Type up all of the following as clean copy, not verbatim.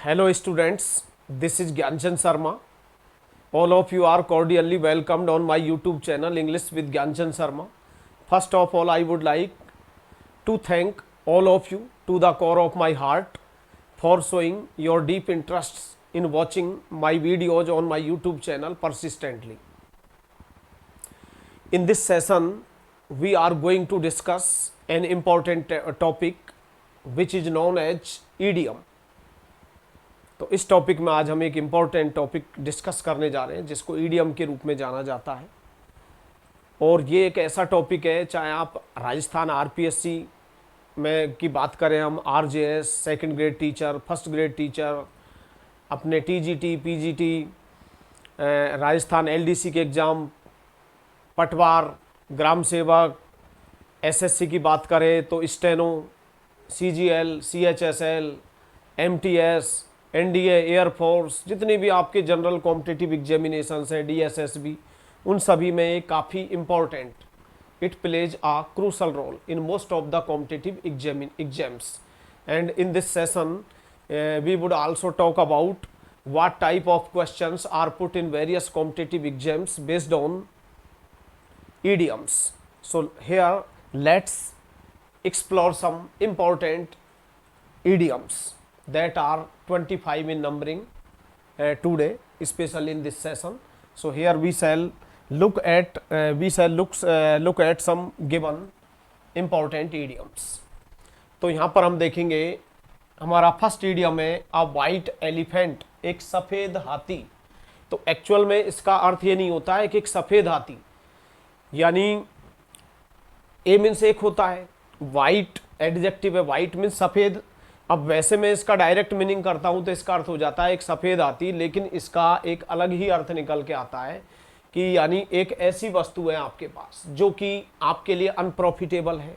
Hello students, this is Gyanchand Sharma. All of you are cordially welcomed on my YouTube channel English with Gyanchand Sharma. First of all, I would like to thank all of you to the core of my heart for showing your deep interests in watching my videos on my YouTube channel persistently. In this session, we are going to discuss an important topic which is known as idiom. तो इस topic में आज हम एक important topic discuss करने जा रहे हैं जिसको ईडीएम के रूप में जाना जाता है। और ये एक ऐसा टॉपिक है, चाहे आप राजस्थान आरपीएससी में की बात करें, हम RJS, second grade teacher, first grade teacher, अपने टीजीटी, पीजीटी, राजस्थान एलडीसी के एग्ज़ाम, पटवार, ग्राम सेवक, एसएससी की बात करें तो steno, CGL, CHSL, MTS, NDA, air force, जितनी भी आपके जनरल कॉम्पिटिटिव एग्जामिनेशंस हैं, डीएसएसबी, उन सभी में ये काफ़ी important, it plays a crucial role in most of the competitive exams. And in this session we would also talk about what type of questions are put in various competitive exams based on idioms. So here let's explore some important idioms that are 25 in numbering today, especially in this session. So here we shall look at some given important idioms. तो यहाँ पर हम देखेंगे हमारा first idiom है अ white elephant, एक सफ़ेद हाथी. तो एक्चुअल में इसका अर्थ ये नहीं होता है कि एक सफ़ेद हाथी, यानी ए मीन्स एक होता है, वाइट एडजेक्टिव है, वाइट मीन्स सफ़ेद. अब वैसे मैं इसका डायरेक्ट मीनिंग करता हूँ तो इसका अर्थ हो जाता है एक सफ़ेद हाथी, लेकिन इसका एक अलग ही अर्थ निकल के आता है कि यानी एक ऐसी वस्तु है आपके पास जो कि आपके लिए अनप्रॉफिटेबल है,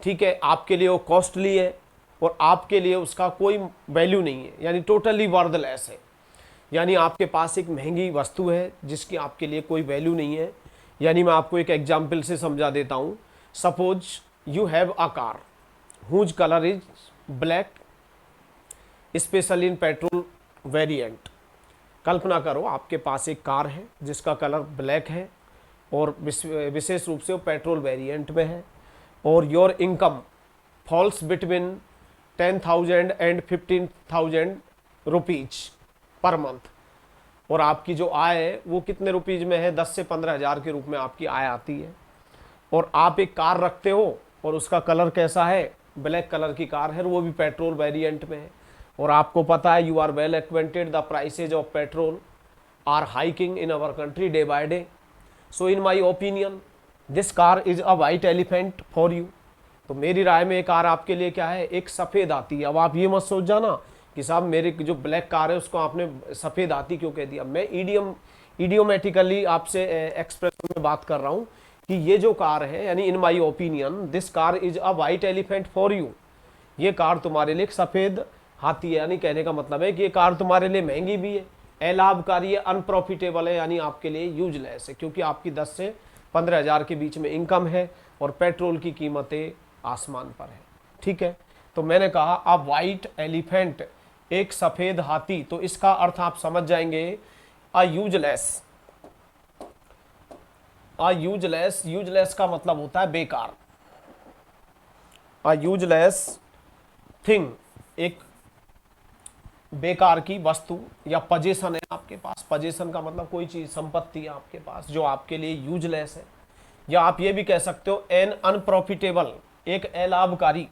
ठीक है, आपके लिए वो कॉस्टली है और आपके लिए उसका कोई वैल्यू नहीं है, यानी टोटली वर्थलेस है. यानी आपके पास एक महंगी वस्तु है जिसकी आपके लिए कोई वैल्यू नहीं है. यानी मैं आपको एक एग्जाम्पल से समझा देता हूँ. Suppose you have a car whose colour is black, specially in petrol variant. कल्पना करो आपके पास एक कार है जिसका कलर ब्लैक है और विशेष रूप से वो पेट्रोल वेरिएंट में है, और your income falls between 10,000 and 15,000 rupees per month. और आपकी जो आय है वो कितने रुपीज में है, 10 से 15,000 के रूप में आपकी आय आती है. और आप एक कार रखते हो और उसका कलर कैसा है, ब्लैक कलर की कार है, वो भी पेट्रोल वेरिएंट में है. और आपको पता है, you are well acquainted, the prices of petrol are hiking in our country day by day. So in my opinion this car is a white elephant for you. तो मेरी राय में एक कार आपके लिए क्या है, एक सफ़ेद हाथी है. अब आप ये मत सोच जाना कि साहब मेरे जो ब्लैक कार है उसको आपने सफ़ेद हाथी क्यों कह दिया. मैं इडियोमेटिकली आपसे एक्सप्रेशन में बात कर रहा हूँ कि ये जो कार है, यानी in my opinion this car is a white elephant for you. ये कार तुम्हारे लिए एक सफ़ेद हाथी है. यानी कहने का मतलब है कि ये कार तुम्हारे लिए महंगी भी है, अलाभकारी है, अनप्रॉफिटेबल है, यानी आपके लिए यूजलेस है, क्योंकि आपकी 10 से 15,000 के बीच में इनकम है और पेट्रोल की कीमतें आसमान पर है. ठीक है, तो मैंने कहा अ वाइट एलिफेंट, एक सफ़ेद हाथी. तो इसका अर्थ आप समझ जाएंगे अ यूजलेस. यूजलेस का मतलब होता है बेकार. अ यूजलेस थिंग, एक बेकार की वस्तु या पजेशन है आपके पास. पजेशन का मतलब कोई चीज, संपत्ति है आपके पास जो आपके लिए यूजलेस है. या आप ये भी कह सकते हो एन अनप्रॉफिटेबल, एक अलाभकारी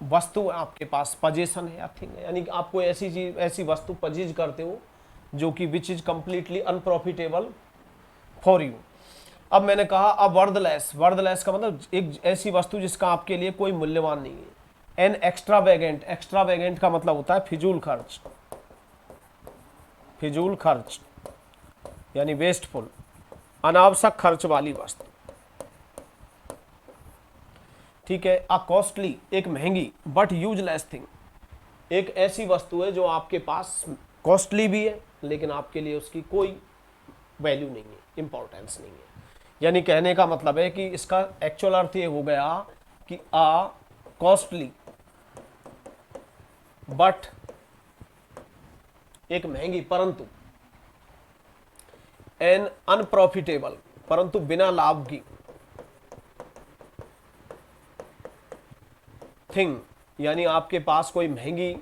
वस्तु आपके पास, पजेशन है या थिंग है, यानी कि आप कोई ऐसी चीज, ऐसी वस्तु पजेज करते हो जो कि which is completely unprofitable for you. अब मैंने कहा अब वर्दलेस. वर्दलेस का मतलब एक ऐसी वस्तु जिसका आपके लिए कोई मूल्यवान नहीं है. एन एक्स्ट्रावेगेंट, एक्स्ट्रावेगेंट का मतलब होता है फिजूल खर्च. फिजूल खर्च यानी वेस्टफुल, अनावश्यक खर्च वाली वस्तु. ठीक है. अ कॉस्टली, एक महंगी, बट यूजलेस थिंग, एक ऐसी वस्तु है जो आपके पास कॉस्टली भी है लेकिन आपके लिए उसकी कोई वैल्यू नहीं है, इंपॉर्टेंस नहीं है. यानी कहने का मतलब है कि इसका एक्चुअल अर्थ ये हो गया कि अ कॉस्टली बट एक महंगी परंतु, एन अनप्रॉफिटेबल परंतु बिना लाभ की, थिंग यानी आपके पास कोई महंगी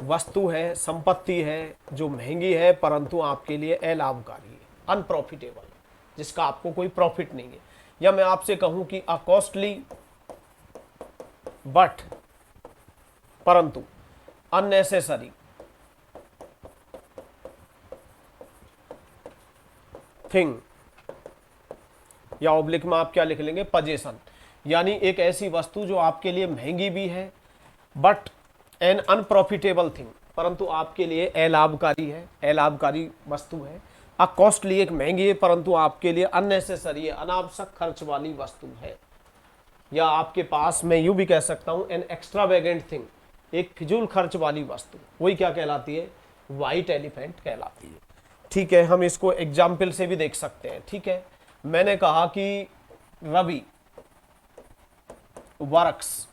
वस्तु है, संपत्ति है जो महंगी है परंतु आपके लिए अलाभकारी है, अनप्रॉफिटेबल, जिसका आपको कोई प्रॉफिट नहीं है। या मैं आपसे कहूं कि अ कॉस्टली बट परंतु अननेसेसरी थिंग, या ऑब्लिक में आप क्या लिख लेंगे, पजेशन, यानी एक ऐसी वस्तु जो आपके लिए महंगी भी है बट एन अनप्रॉफिटेबल थिंग, परंतु आपके लिए अलाभकारी है, अलाभकारी वस्तु है। अ कॉस्टली एक महंगी है परंतु आपके लिए अननेसेसरी है, अनावश्यक खर्च वाली वस्तु है। या आपके पास मैं यूं भी कह सकता हूं एन एक्स्ट्रावेगेंट थिंग, एक फिजूल खर्च वाली वस्तु, वही क्या कहलाती है, व्हाइट एलिफेंट कहलाती है। ठीक है, हम इसको एग्जाम्पल से भी देख सकते हैं। ठीक है, मैंने कहा कि Ravi works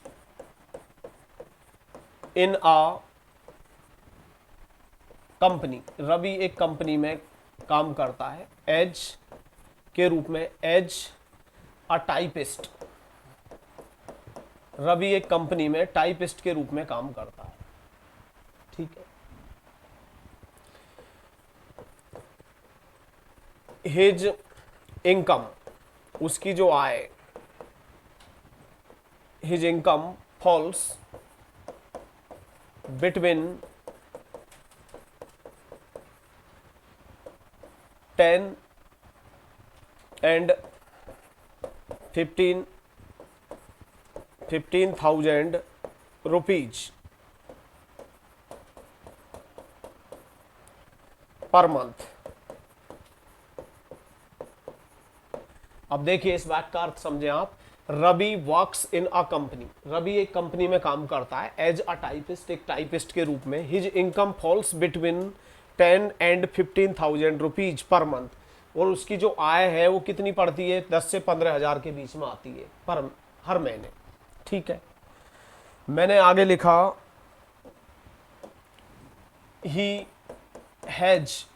in a company, Ravi एक कंपनी में काम करता है, एज के रूप में, एज अ टाइपिस्ट, रवि एक कंपनी में टाइपिस्ट के रूप में काम करता है। ठीक है, हिज इनकम, उसकी जो आय, his income falls between 10 and 15,000 rupees per month. अब देखिए इस वाक्य का अर्थ समझें आप। Ravi works in a company, Ravi एक कंपनी में काम करता है, एज अ टाइपिस्ट, एक टाइपिस्ट के रूप में। His income falls between 10 and 15,000 rupees per month, और उसकी जो आय है वो कितनी पड़ती है, 10 से 15,000 के बीच में आती है पर हर महीने। ठीक है, मैंने आगे लिखा he has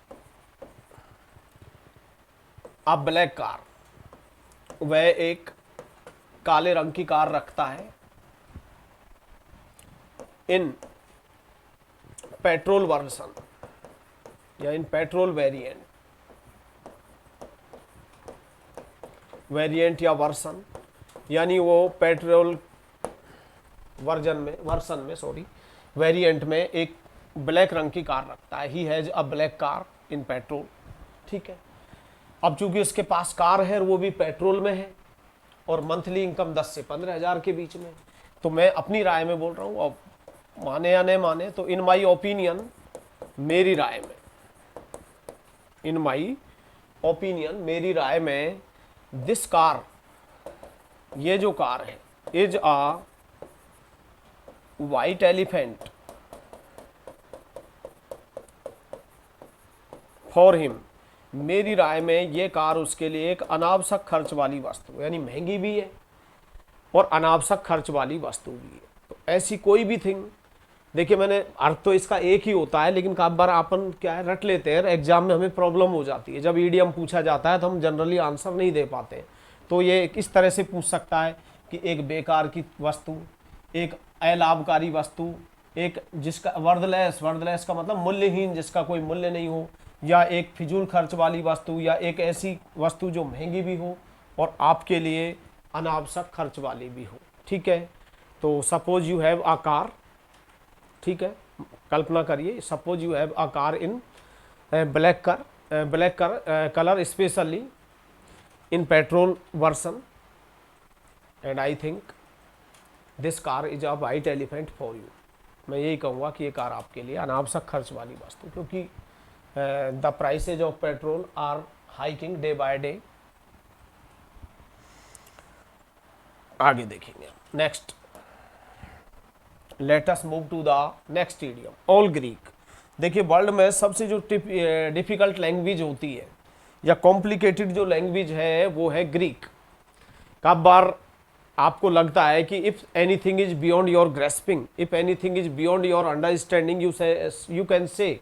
a black car, वह एक काले रंग की कार रखता है, इन पेट्रोल वर्जन या इन पेट्रोल वेरिएंट, वेरिएंट या वर्सन, यानी वो पेट्रोल वर्सन में सॉरी वेरिएंट में एक ब्लैक रंग की कार रखता है। He has a black car in petrol. ठीक है, अब चूंकि उसके पास कार है और वो भी पेट्रोल में है और मंथली इनकम 10 से 15,000 के बीच में, तो मैं अपनी राय में बोल रहा हूँ, अब माने या नहीं माने, तो इन माई ओपिनियन, मेरी राय में, इन माई ओपिनियन, मेरी राय में, दिस कार, ये जो कार है, is a white elephant for him, मेरी राय में ये कार उसके लिए एक अनावश्यक खर्च वाली वस्तु, यानी महंगी भी है और अनावश्यक खर्च वाली वस्तु भी है। तो ऐसी कोई भी थिंग, देखिए मैंने अर्थ तो इसका एक ही होता है, लेकिन काफी बार अपन क्या है रट लेते हैं, एग्जाम में हमें प्रॉब्लम हो जाती है। जब ईडीएम पूछा जाता है तो हम जनरली आंसर नहीं दे पाते। तो ये इस तरह से पूछ सकता है कि एक बेकार की वस्तु, एक अलाभकारी वस्तु, एक जिसका वर्दलेस, वर्दलेस का मतलब मूल्यहीन, जिसका कोई मूल्य नहीं हो, या एक फिजूल खर्च वाली वस्तु, या एक ऐसी वस्तु जो महंगी भी हो और आपके लिए अनावश्यक खर्च वाली भी हो। ठीक है, तो suppose you have a car, ठीक है, कल्पना करिए, suppose you have a car in black colour specially in petrol version, and I think this car is a white elephant for you. मैं यही कहूँगा कि ये कार आपके लिए अनावश्यक खर्च वाली वस्तु, क्योंकि the prices of petrol are hiking day by day. आगे देखेंगे। Next, let us move to the next idiom, all Greek. देखिए वर्ल्ड में सबसे जो डिफिकल्ट लैंग्वेज होती है या कॉम्प्लिकेटेड जो लैंग्वेज है वो है ग्रीक। कब बार आपको लगता है कि if anything is beyond your grasping, if anything is beyond your understanding, you can say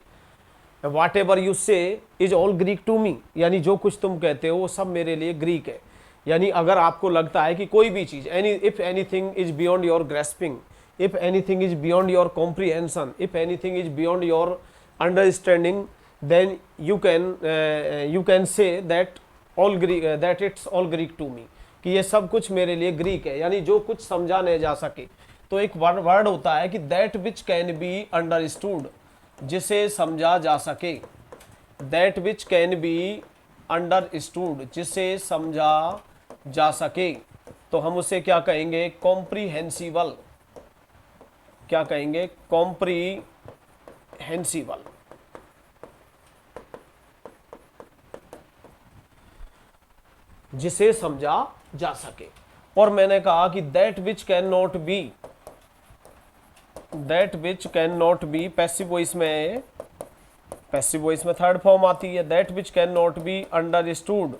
whatever you say is all Greek to me, यानी जो कुछ तुम कहते हो वो सब मेरे लिए ग्रीक है। यानी अगर आपको लगता है कि कोई भी चीज, if anything is beyond your grasping, if anything is beyond your comprehension, if anything is beyond your understanding, then you can say that all Greek, that it's all Greek to me, कि ये सब कुछ मेरे लिए Greek है, यानी जो कुछ समझा नहीं जा सके। तो एक वर्ड होता है कि that which can be understood, जिसे समझा जा सके, that which can be understood, जिसे समझा जा सके, तो हम उसे क्या कहेंगे, कॉम्प्रीहेंसिबल। क्या कहेंगे, कॉम्प्रीहेंसिबल। जिसे समझा जा सके। और मैंने कहा कि that which can not B, that which can not B passive voice में, पैसिव वॉइस में थर्ड फॉर्म आती है, that which can not be understood,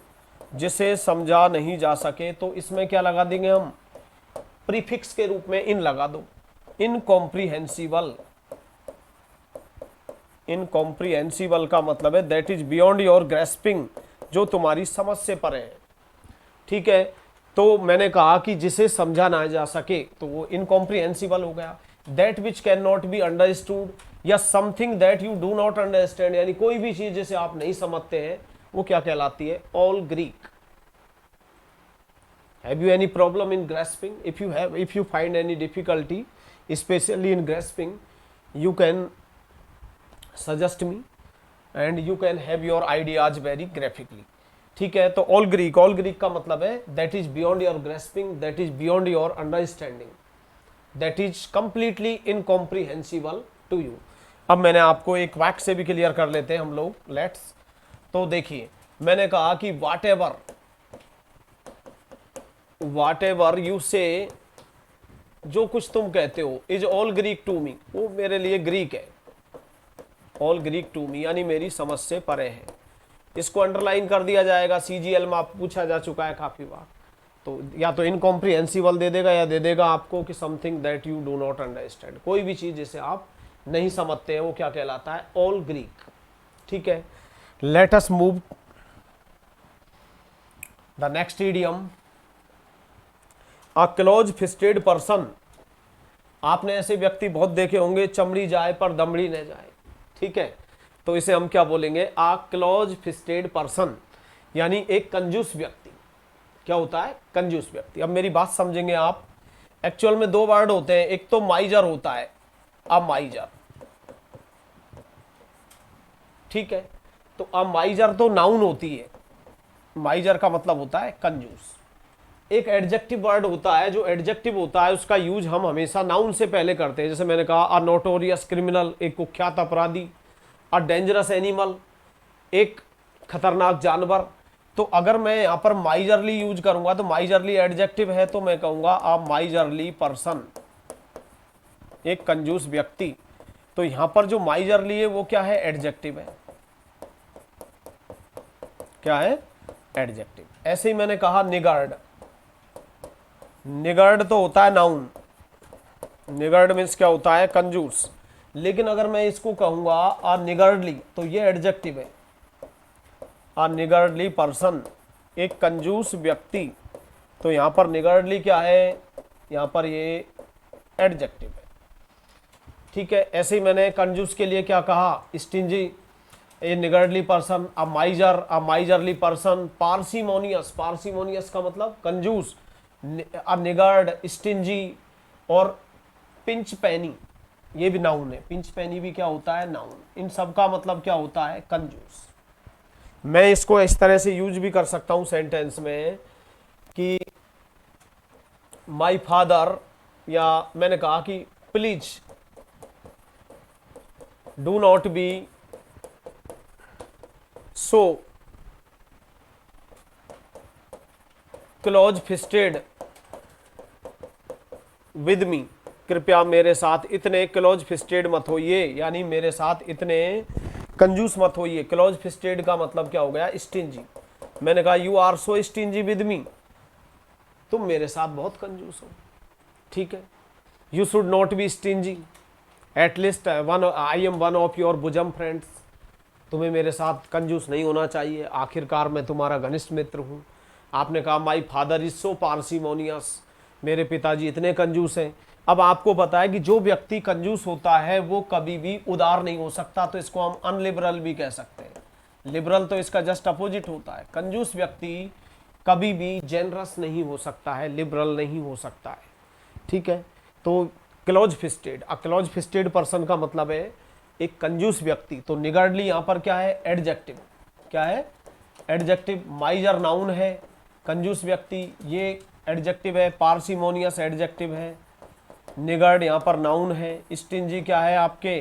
जिसे समझा नहीं जा सके। तो इसमें क्या लगा देंगे हम, प्रीफिक्स के रूप में इन लगा दो, इनकॉम्प्रीहेंसिबल। इनकॉम्प्रीहेंसिबल का मतलब है that is beyond your grasping, जो तुम्हारी समझ से परे है। ठीक है, तो मैंने कहा कि जिसे समझा ना जा सके तो वो इनकॉम्प्रीहेंसिबल हो गया। That which can not be understood या something that you do not understand, यानी कोई भी चीज जिसे आप नहीं समझते हैं, वो क्या कहलाती है, all Greek. Have you any problem in grasping? If you find any difficulty specially in grasping, you can suggest me and you can have your ideas very graphically. ठीक है, तो ऑल ग्रीक का मतलब है that is beyond your grasping, that is beyond your understanding, that is completely incomprehensible to you. अब मैंने आपको एक वाक्य से भी क्लियर कर लेते हैं हम लोग, लेट्स। तो देखिए, मैंने कहा कि वाट एवर यू से, जो कुछ तुम कहते हो, is all Greek to me, वो मेरे लिए ग्रीक है। ऑल ग्रीक टू मी यानी मेरी समझ से परे है। इसको अंडरलाइन कर दिया जाएगा, सीजीएल में आप पूछा जा चुका है काफी बार। तो या तो इनकॉम्प्रीहेंसिबल दे देगा या दे देगा आपको कि something that you do not understand, कोई भी चीज जिसे आप नहीं समझते हैं वो क्या कहलाता है, ऑल ग्रीक। ठीक है, late us move the next idiom, a close fisted person. आपने ऐसे व्यक्ति बहुत देखे होंगे, चमड़ी जाए पर दमड़ी न जाए। ठीक है, तो इसे हम क्या बोलेंगे, आ क्लोज फिस्टेड पर्सन, यानी एक कंजूस व्यक्ति। क्या होता है, कंजूस व्यक्ति। अब मेरी बात समझेंगे आप, एक्चुअल में दो वर्ड होते हैं, एक तो माइजर होता है, अ माइजर। ठीक है, तो अ माइजर तो नाउन होती है, माइजर का मतलब होता है कंजूस। एक एडजेक्टिव वर्ड होता है, जो एडजेक्टिव होता है उसका यूज हम हमेशा नाउन से पहले करते हैं। जैसे मैंने कहा अ नोटोरियस क्रिमिनल, एक कुख्यात अपराधी, अ डेंजरस एनिमल, एक खतरनाक जानवर। तो अगर मैं यहां पर माइजरली यूज करूंगा तो माइजरली एडजेक्टिव है, तो मैं कहूंगा अ माइजरली पर्सन, एक कंजूस व्यक्ति। तो यहां पर जो माइजरली है वो क्या है, एडजेक्टिव है। क्या है, एडजेक्टिव। ऐसे ही मैंने कहा निगर्ड, निगर्ड तो होता है नाउन, निगर्ड मीन्स क्या होता है, कंजूस। लेकिन अगर मैं इसको कहूंगा अ निगर्डली, तो ये एडजेक्टिव है। अ निगर्डली पर्सन, एक कंजूस व्यक्ति। तो यहां पर निगर्डली क्या है, यहां पर ये एडजेक्टिव है। ठीक है, ऐसे ही मैंने कंजूस के लिए क्या कहा, स्टिंजी, ए निगर्डली पर्सन, अ माइजर, अ माइजरली पर्सन। पार्सिमोनियस, पार्सिमोनियस का मतलब कंजूस, अ निगर्ड, स्टिंजी। और पिंच पैनी, ये भी नाउन है, पिंच पैनी भी क्या होता है, नाउन। इन सब का मतलब क्या होता है, कंजूस। मैं इसको इस तरह से यूज भी कर सकता हूं सेंटेंस में कि माई फादर, या मैंने कहा कि please do not be so close fisted with me, कृपया मेरे साथ इतने क्लोज फिस्टेड मत होइए, यानी मेरे साथ इतने कंजूस मत होइए। क्लोज फिस्टेड का मतलब क्या हो गया, स्टिंजी। मैंने कहा you are so stingy with me, तुम मेरे साथ बहुत कंजूस हो। ठीक है, you should not be stingy, at least one, I am one of your bosom friends. तुम्हें मेरे साथ कंजूस नहीं होना चाहिए, आखिरकार मैं तुम्हारा घनिष्ठ मित्र हूँ। आपने कहा my father is so parsimonious, मेरे पिताजी इतने कंजूस हैं। अब आपको पता है कि जो व्यक्ति कंजूस होता है वो कभी भी उदार नहीं हो सकता, तो इसको हम अनलिबरल भी कह सकते हैं। लिबरल तो इसका जस्ट अपोजिट होता है। कंजूस व्यक्ति कभी भी जेनरस नहीं हो सकता है, लिबरल नहीं हो सकता है। ठीक है, तो close fisted, a close fisted person का मतलब है एक कंजूस व्यक्ति। तो निगर्डली यहाँ पर क्या है, एडजेक्टिव। क्या है, एडजेक्टिव। माइजर नाउन है, कंजूस व्यक्ति ये एडजेक्टिव है, पार्सिमोनियस एडजेक्टिव है, निगर्ड यहाँ पर नाउन है, स्टिंजी क्या है आपके,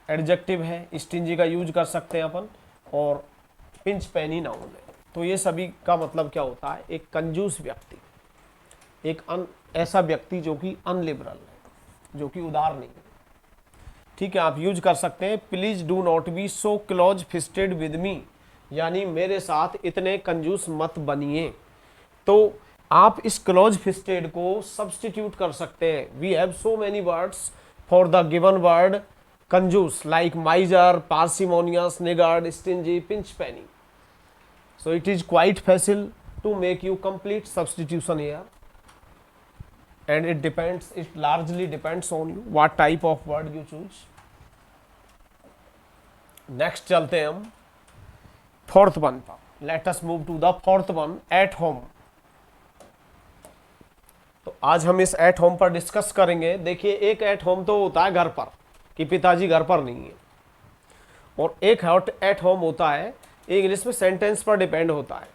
एडजेक्टिव है, स्टिंजी का यूज कर सकते हैं अपन, और पिंच पैनी नाउन है। तो ये सभी का मतलब क्या होता है, एक कंजूस व्यक्ति, एक ऐसा व्यक्ति जो कि अनलिबरल है, जो कि उदार नहीं है। ठीक है, आप यूज कर सकते हैं please do not be so close fisted with me, यानी मेरे साथ इतने कंजूस मत बनिए। तो आप इस क्लोज फिस्टेड को सब्स्टिट्यूट कर सकते हैं। We have so many words for the given word कंजूस like miser, parsimonious, niggard, stingy, pinch penny. So it is quite facile to make you complete substitution here, and it largely depends on you what type of word you choose. Next चलते हैं हम fourth one पर। Let us move to the fourth one, at home. तो आज हम इस at home पर discuss करेंगे। देखिए, एक एट होम तो होता है घर पर, कि पिताजी घर पर नहीं है, और एक एट होम होता है इंग्लिश में सेंटेंस पर डिपेंड होता है।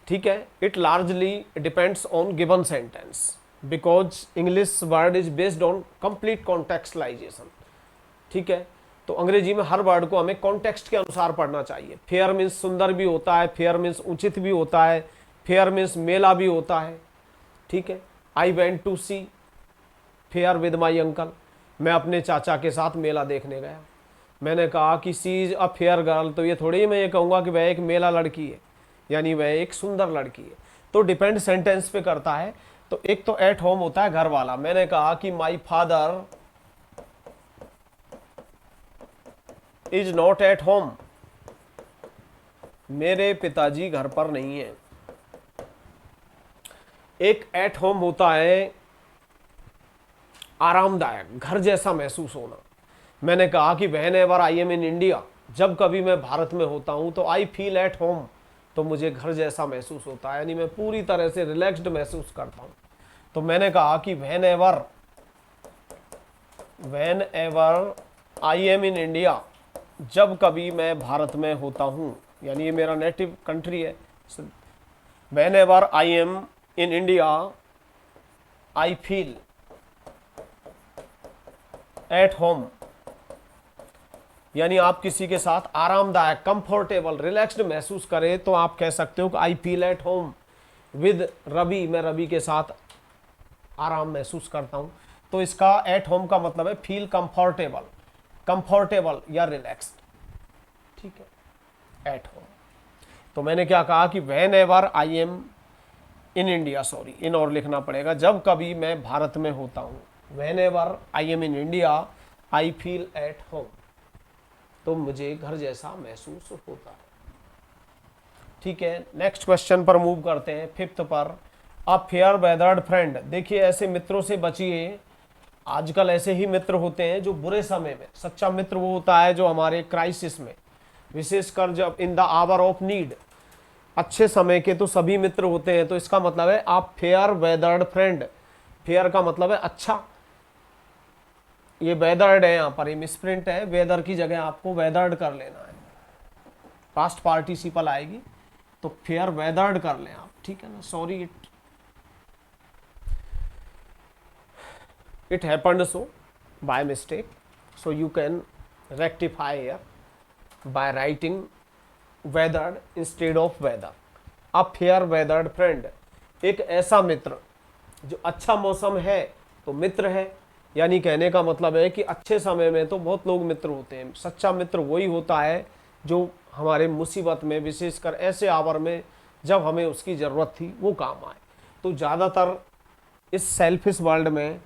ठीक है, it largely depends on given sentence because English word is based on complete contextualisation. ठीक है, तो अंग्रेजी में हर वर्ड को हमें कॉन्टेक्स्ट के अनुसार पढ़ना चाहिए। फेयर मीन्स सुंदर भी होता है, फेयर मीन्स उचित भी होता है, फेयर मीन्स मेला भी होता है। ठीक है, I went to see fair with my uncle, मैं अपने चाचा के साथ मेला देखने गया। मैंने कहा कि सी इज अ फेयर गर्ल, तो ये थोड़ी ही मैं ये कहूँगा कि वह एक मेला लड़की है, यानी वह एक सुंदर लड़की है। तो डिपेंड सेंटेंस पे करता है। तो एक तो एट होम होता है घर वाला। मैंने कहा कि my father is not at home, मेरे पिताजी घर पर नहीं है। एक एट होम होता है आरामदायक, घर जैसा महसूस होना। मैंने कहा कि when ever I am in India, जब कभी मैं भारत में होता हूं तो आई फील एट होम, तो मुझे घर जैसा महसूस होता है, यानी मैं पूरी तरह से रिलैक्स्ड महसूस करता हूं। तो मैंने कहा कि when ever I am in India, जब कभी मैं भारत में होता हूं, यानी ये मेरा नेटिव कंट्री है। When ever I am in India I feel at home, यानी आप किसी के साथ आरामदायक, कंफर्टेबल, रिलैक्स्ड महसूस करें तो आप कह सकते हो कि I feel at home with Ravi, मैं रवि के साथ आराम महसूस करता हूं। तो इसका एट होम का मतलब है फील कंफर्टेबल या रिलैक्स्ड। ठीक है, एट होम। तो मैंने क्या कहा कि when ever I am in India, sorry इन और लिखना पड़ेगा, जब कभी मैं भारत में होता हूं, when ever I am in India I feel at home, तो मुझे घर जैसा महसूस होता है। ठीक है, नेक्स्ट क्वेश्चन पर मूव करते हैं, फिफ्थ पर। अ फेयर वेदर्ड फ्रेंड। देखिए, ऐसे मित्रों से बचिए। आजकल ऐसे ही मित्र होते हैं जो बुरे समय में, सच्चा मित्र वो होता है जो हमारे क्राइसिस में, विशेषकर जब इन द आवर ऑफ नीड, अच्छे समय के तो सभी मित्र होते हैं। तो इसका मतलब है आप फेयर वेदर्ड फ्रेंड। फेयर का मतलब है अच्छा, ये वेदर्ड है, यहाँ पर ये मिसप्रिंट है, वेदर की जगह आपको वेदर्ड कर लेना है, पास्ट पार्टिसिपल आएगी, तो फेयर वेदर्ड कर लें आप। ठीक है ना, sorry it happened so by mistake, so you can rectify here by writing weathered instead of weather. A fair weathered friend, एक ऐसा मित्र जो अच्छा मौसम है तो मित्र है, यानी कहने का मतलब है कि अच्छे समय में तो बहुत लोग मित्र होते हैं। सच्चा मित्र वही होता है जो हमारे मुसीबत में, विशेषकर ऐसे आवर में जब हमें उसकी ज़रूरत थी, वो काम आए। तो ज़्यादातर इस सेल्फिश वर्ल्ड में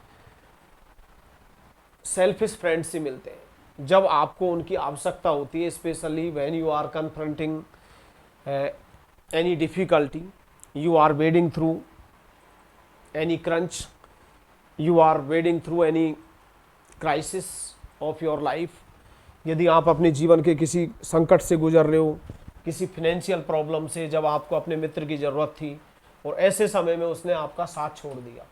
सेल्फिश फ्रेंड्स ही मिलते हैं, जब आपको उनकी आवश्यकता होती है, specially when you are confronting any difficulty, you are wading through any crunch, you are wading through any crisis of your life. यदि आप अपने जीवन के किसी संकट से गुजर रहे हो, किसी फिनेंशियल प्रॉब्लम से, जब आपको अपने मित्र की ज़रूरत थी और ऐसे समय में उसने आपका साथ छोड़ दिया,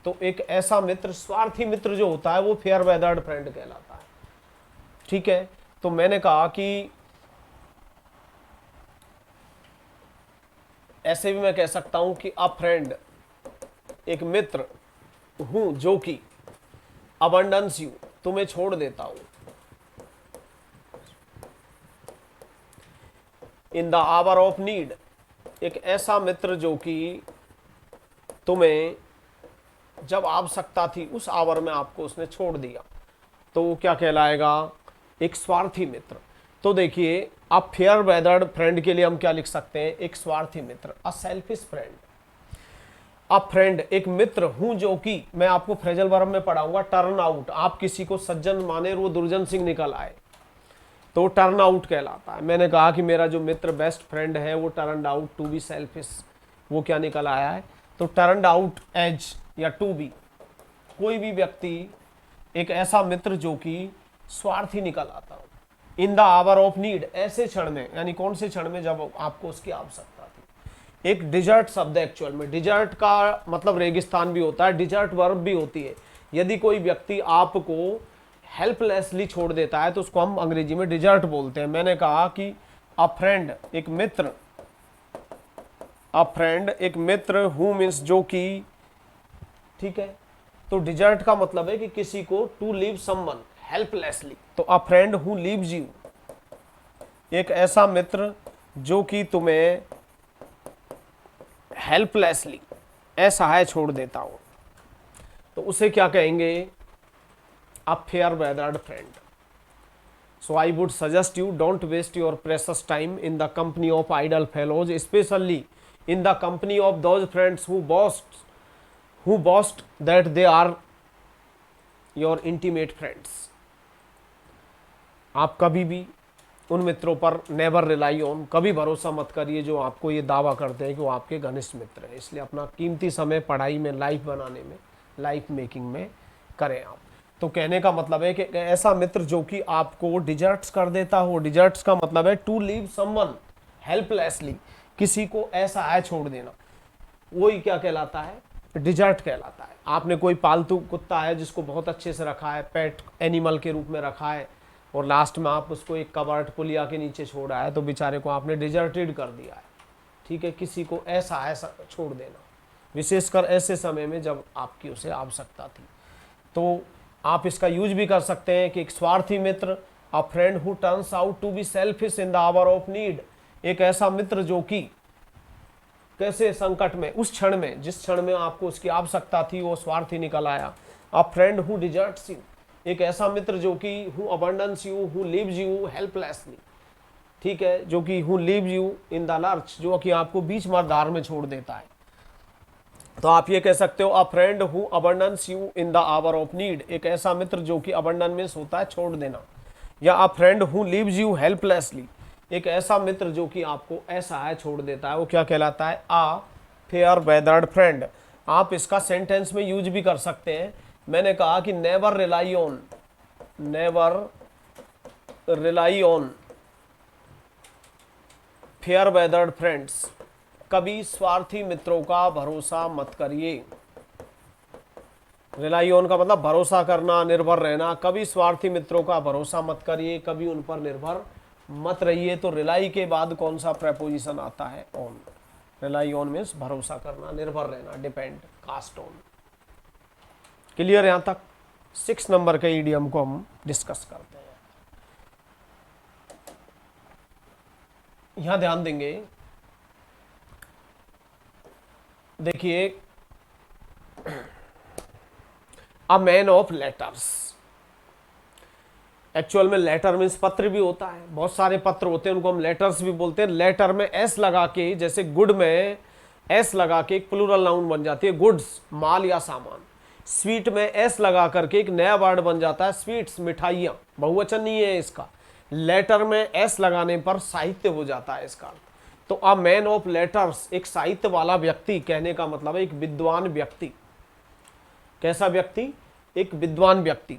तो एक ऐसा मित्र, स्वार्थी मित्र जो होता है, वो फेयर वेदर्ड फ्रेंड कहलाता है। ठीक है, तो मैंने कहा कि ऐसे भी मैं कह सकता हूं कि अ फ्रेंड, एक मित्र हूं जो कि अबंडेंस यू, तुम्हें छोड़ देता हूं, इन द आवर ऑफ नीड, एक ऐसा मित्र जो कि तुम्हें जब आवश्यकता थी उस आवर में आपको उसने छोड़ दिया, तो वो क्या कहलाएगा? एक स्वार्थी मित्र। तो देखिए, अब फेयर वेदर्ड फ्रेंड के लिए हम क्या लिख सकते हैं? एक स्वार्थी मित्र, a selfish friend. A friend, एक मित्र हूं जो कि, मैं आपको फ्रेजल वर्ब में पढ़ाऊंगा, टर्न आउट, आप किसी को सज्जन माने और वो दुर्जन सिंह निकल आए, तो टर्न आउट कहलाता है। मैंने कहा कि मेरा जो मित्र बेस्ट फ्रेंड है वो turn out to be selfish, वो क्या निकल आया है? तो टर्न आउट एज या टू बी, कोई भी व्यक्ति, एक ऐसा मित्र जो कि स्वार्थी निकल आता हो, इन द आवर ऑफ नीड, ऐसे क्षण में, यानी कौन से क्षण में? जब आपको उसकी आवश्यकता थी। एक डिजर्ट शब्द है एक्चुअल में, डिजर्ट का मतलब रेगिस्तान भी होता है, डिजर्ट वर्ब भी होती है। यदि कोई व्यक्ति आपको हेल्पलेसली छोड़ देता है तो उसको हम अंग्रेजी में डिजर्ट बोलते हैं। मैंने कहा कि अ फ्रेंड, एक मित्र, अ फ्रेंड एक मित्र, हु मीन्स जो कि, ठीक है, तो डिजर्ट का मतलब है कि किसी को, टू लीव समवन हेल्पलेसली, तो अ फ्रेंड हु लीव्स यू, एक ऐसा मित्र जो कि तुम्हें हेल्पलेसली, असहाय छोड़ देता हो, तो उसे क्या कहेंगे? अ fair weathered friend. So I would suggest you don't waste your precious time in the company of idle fellows, especially in the company of those friends who boast that they are your intimate friends. आप कभी भी उन मित्रों पर never rely on, कभी भरोसा मत करिए जो आपको ये दावा करते हैं कि वो आपके घनिष्ठ मित्र हैं। इसलिए अपना कीमती समय पढ़ाई में, लाइफ बनाने में, लाइफ मेकिंग में करें आप। तो कहने का मतलब है कि ऐसा मित्र जो कि आपको डिजर्ट्स कर देता हो, डिजर्ट्स का मतलब है टू लीव समवन हेल्पलेसली, किसी को ऐसा है छोड़ देना, वही क्या कहलाता है? डिजर्ट कहलाता है। आपने कोई पालतू कुत्ता है जिसको बहुत अच्छे से रखा है, पेट एनिमल के रूप में रखा है, और लास्ट में आप उसको एक कबर्ट पुलिया के नीचे छोड़ा है, तो बेचारे को आपने डिजर्टेड कर दिया है। ठीक है, किसी को ऐसा छोड़ देना, विशेषकर ऐसे समय में जब आपकी उसे आवश्यकता थी। तो आप इसका यूज भी कर सकते हैं कि एक स्वार्थी मित्र, a friend who turns out to be selfish in the hour of need, एक ऐसा मित्र जो कि कैसे संकट में, उस क्षण में, जिस क्षण में आपको उसकी आवश्यकता थी, वो स्वार्थी निकल आया। A friend who deserts you, एक ऐसा मित्र जो कि who abandons you, who leaves you helplessly, ठीक है, जो कि who leaves you in the lurch, जो कि आपको बीच मझधार में छोड़ देता है। तो आप ये कह सकते हो, अ friend who abandons you in the hour of need, एक ऐसा मित्र जो कि अबंडन में होता है छोड़ देना, या अ friend who leaves you helplessly, एक ऐसा मित्र जो कि आपको असहाय छोड़ देता है, वो क्या कहलाता है? अ फेयर वेदर्ड फ्रेंड। आप इसका सेंटेंस में यूज भी कर सकते हैं। मैंने कहा कि never rely on, never rely on fair weathered friends, कभी स्वार्थी मित्रों का भरोसा मत करिए। रिलाई ऑन का मतलब भरोसा करना, निर्भर रहना। कभी स्वार्थी मित्रों का भरोसा मत करिए, कभी उन पर निर्भर मत रहिए। तो रिलाई के बाद कौन सा प्रेपोजिशन आता है? ऑन। रिलाई ऑन मीन्स भरोसा करना, निर्भर रहना, डिपेंड, कास्ट ऑन। क्लियर? यहां तक 6 नंबर के ईडियम को हम डिस्कस करते हैं। यहां ध्यान देंगे, देखिए, अ मैन ऑफ लेटर्स, एक्चुअल में लेटर मीन्स पत्र भी होता है, बहुत सारे पत्र होते हैं, उनको हम लेटर्स भी बोलते हैं। लेटर में एस लगा के, जैसे गुड में एस लगा के एक प्लूरल नाउन बन जाती है, गुड्स, माल या सामान। स्वीट में एस लगा करके एक नया वर्ड बन जाता है स्वीट्स, मिठाइयाँ, बहुवचन नहीं है इसका। लेटर में एस लगाने पर साहित्य हो जाता है इसका। तो अ मैन ऑफ लेटर्स, एक साहित्य वाला व्यक्ति, कहने का मतलब है एक विद्वान व्यक्ति। कैसा व्यक्ति? एक विद्वान व्यक्ति।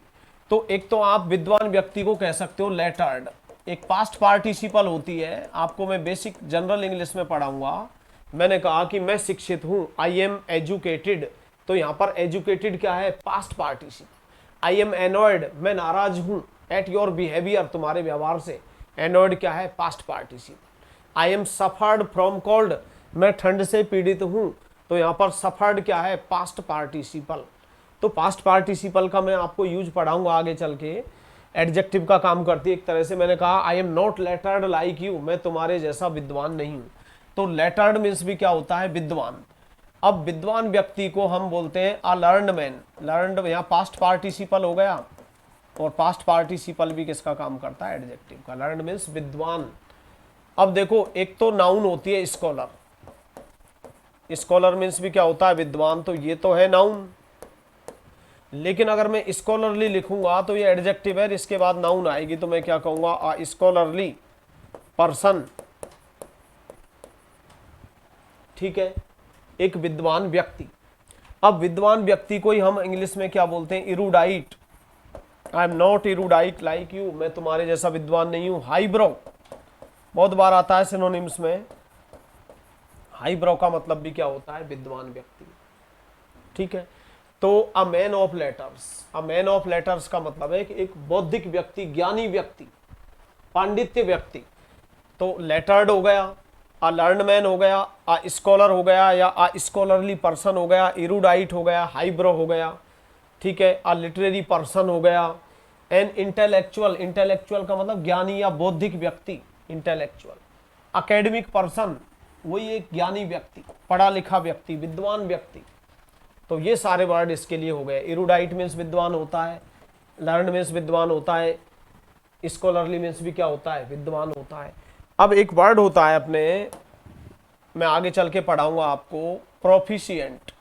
तो एक तो आप विद्वान व्यक्ति को कह सकते हो लेटर्ड। एक पास्ट पार्टिसिपल होती है, आपको मैं बेसिक जनरल इंग्लिश में पढ़ाऊंगा। मैंने कहा कि मैं शिक्षित हूं, आई एम एजुकेटेड, तो यहां पर एजुकेटेड क्या है? Past participle. I am annoyed, मैं नाराज हूं, एट योर बिहेवियर, तुम्हारे व्यवहार से। एनॉयड क्या है? Past participle. I am suffered from cold, मैं ठंड से पीड़ित हूं, तो यहां पर सफर्ड क्या है? Past participle. तो पास्ट पार्टिसिपल का मैं आपको यूज पढ़ाऊंगा आगे चल के। एडजेक्टिव का काम करती है एक तरह से। मैंने कहा आई am not lettered like you, मैं तुम्हारे जैसा विद्वान नहीं हूं। तो लेटर्ड मीन्स भी क्या होता है? विद्वान। अब विद्वान व्यक्ति को हम बोलते हैं अ लर्न्ड मैन। लर्न्ड यहाँ पास्ट पार्टिसिपल हो गया, और पास्ट पार्टिसिपल भी किसका काम करता है? एडजेक्टिव का। लर्न्ड मीन्स विद्वान। अब देखो, एक तो नाउन होती है स्कॉलर। स्कॉलर मीन्स भी क्या होता है? विद्वान। तो ये तो है नाउन, लेकिन अगर मैं स्कॉलरली लिखूंगा तो ये एडजेक्टिव है, इसके बाद नाउन आएगी, तो मैं क्या कहूंगा? अ स्कॉलरली पर्सन। ठीक है, एक विद्वान व्यक्ति। अब विद्वान व्यक्ति को ही हम इंग्लिश में क्या बोलते हैं? Erudite. I am not erudite like you, मैं तुम्हारे जैसा विद्वान नहीं हूं। हाई ब्रो बहुत बार आता है सिनोनिम्स में। हाई ब्रो का मतलब भी क्या होता है? विद्वान व्यक्ति। ठीक है, तो अ man of letters, a man of letters का मतलब है कि एक बौद्धिक व्यक्ति, ज्ञानी व्यक्ति, पांडित्य व्यक्ति। तो लेटर्ड हो गया, अ लर्न्ड मैन हो गया, अ स्कॉलर हो गया, या अ स्कॉलरली पर्सन हो गया, इरूडाइट हो गया, हाईब्रो हो गया। ठीक है, अ लिटरेरी पर्सन हो गया, एन इंटेलेक्चुअल। इंटेलेक्चुअल का मतलब ज्ञानी या बौद्धिक व्यक्ति, इंटेलेक्चुअल। अकेडमिक पर्सन, वही एक ज्ञानी व्यक्ति, पढ़ा लिखा व्यक्ति, विद्वान व्यक्ति। तो ये सारे वर्ड इसके लिए हो गए। इरूडाइट मीन्स विद्वान होता है, लर्न्ड मीन्स विद्वान होता है, स्कॉलरली मीन्स भी क्या होता है? विद्वान होता है। अब एक वर्ड होता है अपने, मैं आगे चल के पढ़ाऊंगा आपको, प्रोफिशिएंट।